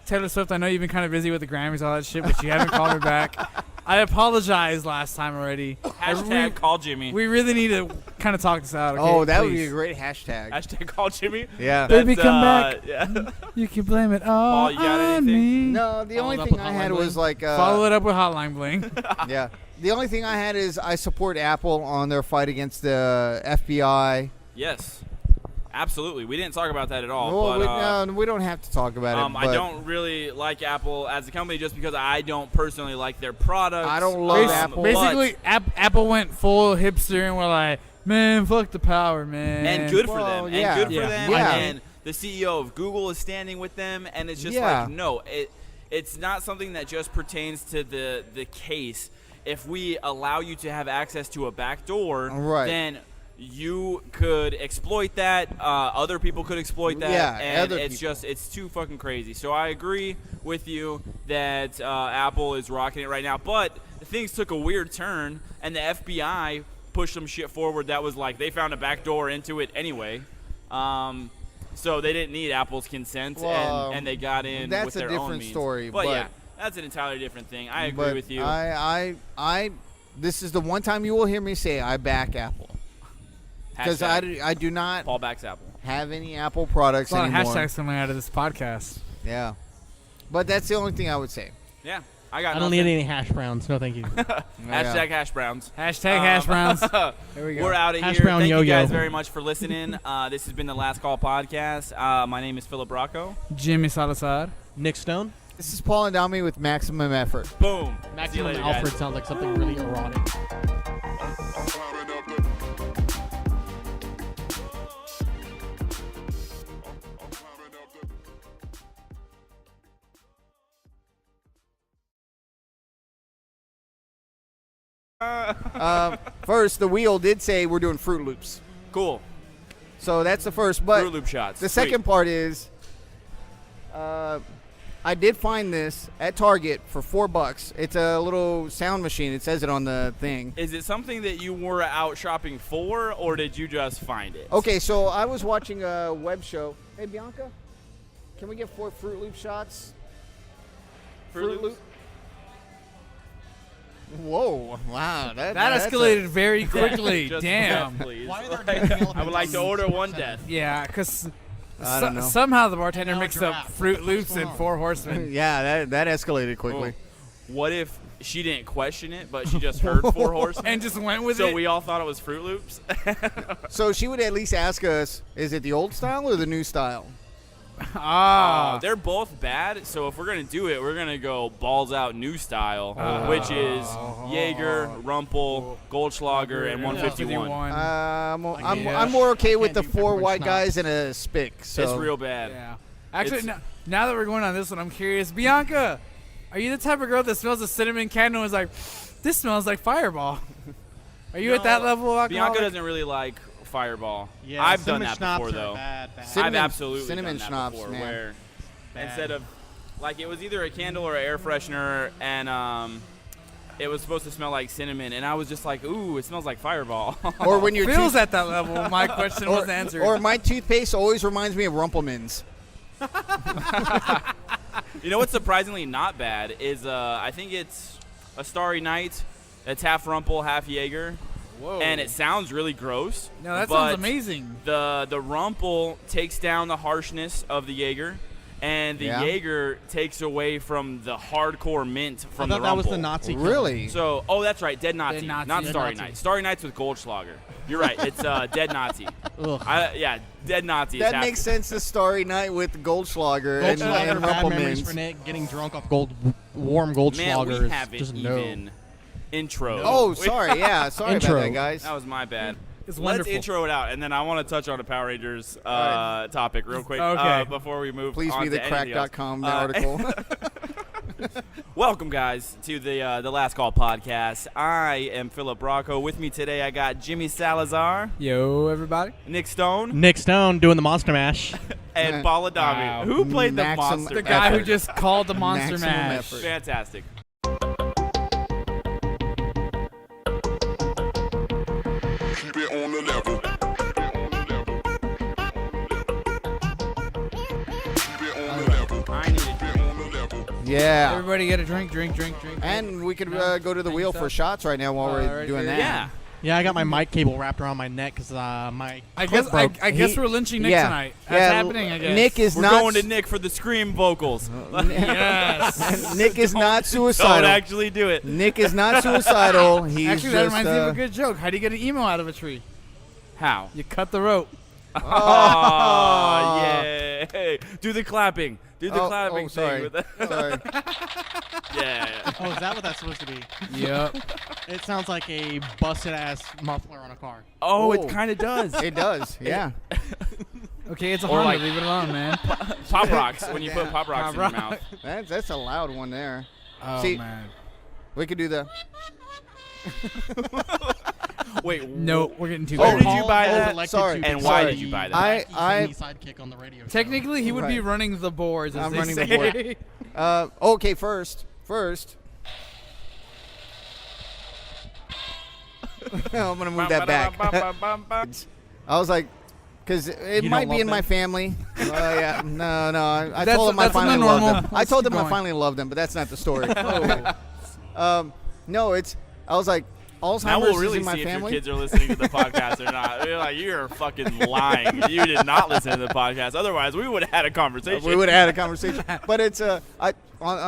Taylor Swift, I know you've been kind of busy with the Grammys, all that shit, but you haven't called her back. I apologized last time already. Hashtag call Jimmy. We really need to kind of talk this out. Okay? Oh, that would be Please. a great hashtag. Hashtag call Jimmy. Yeah. Baby, That's, come back. Yeah. You can blame it all Paul, you got on anything? me. No, the Followed only up thing with I had Hotline was Bling? like, Follow it up with Hotline Bling. yeah. The only thing I had is I support Apple on their fight against the FBI. Yes. Absolutely. We didn't talk about that at all. Well, but, we don't have to talk about it. I but don't really like Apple as a company just because I don't personally like their products. I don't love Apple. Basically, Apple went full hipster and were like, man, fuck the power, man. And good for Well, them. yeah. And good for Yeah. them. Yeah. And the CEO of Google is standing with them. And it's just Yeah. like, no, it's not something that just pertains to the case. If we allow you to have access to a back door, Right. then you could exploit that. Other people could exploit that. Yeah, and other it's people. just, it's too fucking crazy. So I agree with you that Apple is rocking it right now. But things took a weird turn, and the FBI pushed some shit forward that was like they found a back door into it anyway. So they didn't need Apple's consent, Well, and they got in that's with a their own different means. story, But but- yeah, that's an entirely different thing. I agree but with you. I this is the one time you will hear me say I back Apple. Because Hashtag I do not Paul backs Apple. have any Apple products There's a lot of anymore. hashtags coming out of this podcast. Yeah. But that's the only thing I would say. Yeah, I got I don't nothing. need any hash browns. No, thank you. Hashtag hash browns. Hashtag hash browns. There we go. We're out of Hash here. brown Thank you yo-yo. guys very much for listening. This has been the Last Call podcast. My name is Philip Rocco. Jimmy Salazar. Nick Stone. This is Paul and Dami with maximum effort. Boom. See you Maximum later, Alfred guys. sounds like something really erotic. I'm climbing up the. I'm climbing up the. First, the wheel did say we're doing Fruit Loops. Cool. So that's the first. But Fruit Loop shots. the Sweet. second part is I did find this at Target for $4. It's a little sound machine. It says it on the thing. Is it something that you were out shopping for, or did you just find it? Okay, so I was watching a web show. Hey, Bianca, can we get 4 Fruit Loop shots? Fruit Loops? Whoa! Wow, That that's escalated very quickly. Just Damn. death, please. Why are there dancing I would like to order one death. Yeah, because I don't know. somehow the bartender And now mixed up giraffe. Fruit Loops What's going and on? Four Horsemen. Yeah, that escalated quickly. What if she didn't question it, but she just heard Four Horsemen? And just went with So it. we all thought it was Fruit Loops? So she would at least ask us, is it the old style or the new style? They're both bad, so if we're going to do it, we're going to go balls out new style, which is Jaeger, Rumpel, Goldschlager, and 151. I'm more okay with the can't do 4 peppermint white schnapps. guys and a spick. So It's real bad. Yeah. Actually, It's- now that we're going on this one, I'm curious. Bianca, are you the type of girl that smells a cinnamon candle and is like, this smells like Fireball? Are you at that level of alcohol? Bianca doesn't really like Fireball. Yeah, I've done cinnamon that schnapps before are though. Bad, bad. Cinnamon- I've absolutely cinnamon done that schnapps, before, man. where Bad. instead of like it was either a candle or an air freshener, and it was supposed to smell like cinnamon, and I was just like, ooh, it smells like Fireball. Or when your Feels tooth- at that level. My question was answered. Or my toothpaste always reminds me of Rumpelmans. You know what's surprisingly not bad is I think it's a Starry Night that's half Rumpel, half Jaeger. Whoa. And it sounds really gross. No, that but sounds amazing. The Rumpel takes down the harshness of the Jaeger, and the Yeah. Jaeger takes away from the hardcore mint I from the thought Rumpel. that was the Nazi. Really? So, that's right, Dead Nazi, Dead Nazi. not Dead Starry Nazi. Night. Starry Night's with Goldschlager. You're right, it's Dead Nazi. Ugh. Dead Nazi. is That half- makes sense. The Starry Night with Goldschlager and Goldschlager, bad memories for Rumpelmans. Nick. Getting drunk off warm Man, Goldschlager we is haven't just no. even intro. Oh, sorry. Yeah, sorry Intro. about that, guys. That was my bad. It's Let's wonderful. intro it out, and then I want to touch on a Power Rangers topic real quick Okay. before we move Please on be the to anything else. crack.com article. Welcome, guys, to the Last Call podcast. I am Philip Bracco. With me today, I got Jimmy Salazar, Yo, everybody. Nick Stone, Nick Stone doing the Monster Mash. and Paul Adami. Wow. Who played the Maximum monster? The guy who effort. just called the Monster Maximum Mash. effort. Fantastic. Keep it on the level. Keep it on the level. I need Keep it on the level. Yeah. Everybody get a drink. And we could No, go to the drink wheel stuff. for shots right now while we're right doing here. that. Yeah. Yeah, I got my mic cable wrapped around my neck because my I clip guess broke. I guess He- we're lynching Nick yeah. tonight. That's Yeah, happening, I guess. Nick is We're not going to Nick for the scream vocals. Yes. Nick is not Don't suicidal. actually do it. Nick is not suicidal. He's Actually, just that reminds me of a good joke. How do you get an emo out of a tree? How? You cut the rope. Oh, yay. Do the clapping. Do the clapping sorry. thing. With the Sorry. yeah. Oh, is that what that's supposed to be? Yep. It sounds like a busted ass muffler on a car. Oh, Oh. it kind of does. It does. Yeah. Okay, it's a Or Honda. like- Leave it alone, man. Pop rocks when you put Yeah. pop rocks Pop in your mouth. That's a loud one there. Oh, See- man. We could do the. Wait, Nope, we're getting too Where bad. did Paul you buy was that? elected Sorry. to And be why the did you buy that? I- wacky sidekick on the radio show. Technically, he would be Right. running the boards, as I'm they running the say. board. Okay, first. I'm gonna move that back. I was like, because it You might don't be in love my them? family. Yeah, no. I That's- told them I that's finally not loved normal. them. I Let's told keep them I going. finally loved them, but that's not the story. Oh. No, I was like, Alzheimer's Now we'll is really in my see if your family. kids are listening to the podcast or not. You're like, you're fucking lying. You did not listen to the podcast. Otherwise, we would have had a conversation. We would have had a conversation. But it's on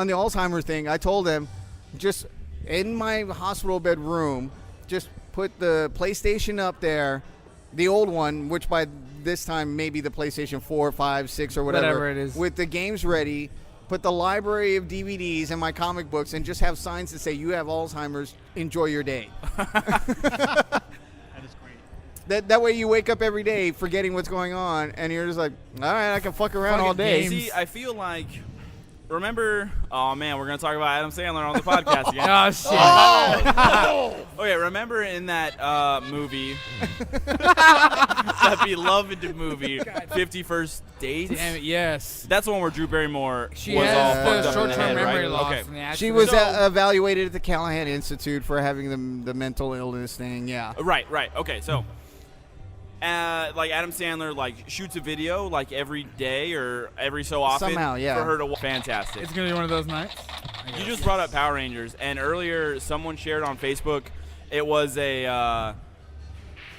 the Alzheimer's thing, I told them, just in my hospital bed room, just put the PlayStation up there, the old one, which by this time maybe the PlayStation 4, 5, 6, or whatever it is. with the games ready. Put the library of DVDs and my comic books, and just have signs that say, "You have Alzheimer's. Enjoy your day." That is great. That way you wake up every day forgetting what's going on, and you're just like, all right, I can fuck around all Fucking day. games. See, I feel like, remember, oh man, we're going to talk about Adam Sandler on the podcast again. Oh, shit. Okay, remember in that movie, that beloved movie, 51st Dates? Damn it, yes. That's the one where Drew Barrymore She was all has fucked the up in the short-term head, memory right? loss. Okay. from the She accident. was So- evaluated at the Callahan Institute for having the mental illness thing. Yeah. Right. Okay, so, like Adam Sandler, like shoots a video like every day or every so often. Somehow, yeah. For her to fantastic. It's going to be one of those nights. You just brought up Power Rangers, and earlier someone shared on Facebook. It was a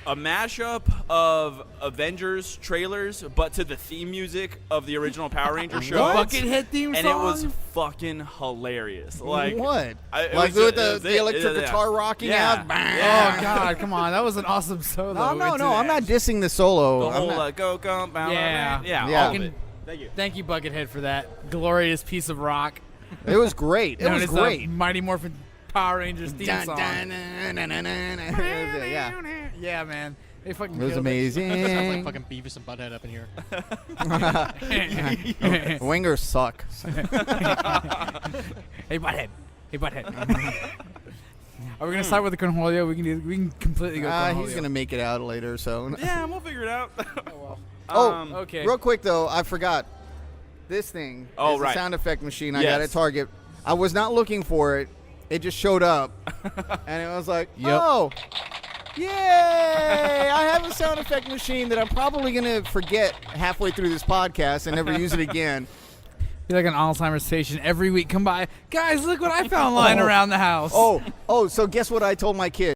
mashup of Avengers trailers, but to the theme music of the original Power Ranger show. What? Buckethead theme And song? it was fucking hilarious. Like what? it Like was with it. the electric Yeah. guitar rocking Yeah. out? Bang. Yeah. Oh, God, come on. That was an awesome solo. No, into I'm that. not dissing the solo. The I'm whole not- go bow, Yeah. yeah, Yeah. all of it. Thank you. Thank you, Buckethead, for that glorious piece of rock. It was great. It known was as the great. Mighty Morphin Power Rangers theme Dun, song. dun, dun, dun, dun, dun, dun. Yeah. Yeah, man. They fucking It was killed amazing. Sounds like fucking Beavis and Butthead up in here. it. Wingers suck. Hey, Butthead. Are we gonna start with the cornholio? We can completely go. Cornholio. He's gonna make it out later. So Yeah, we'll figure it out. Okay. Real quick though, I forgot this thing. Oh, is right. a sound effect machine I Yes. got at Target. I was not looking for it. It just showed up, and it was like, Yep. oh, yay! I have a sound effect machine that I'm probably gonna forget halfway through this podcast and never use it again. Be like an Alzheimer's patient every week. Come by, guys. Look what I found lying around the house. Oh, so guess what I told my kid?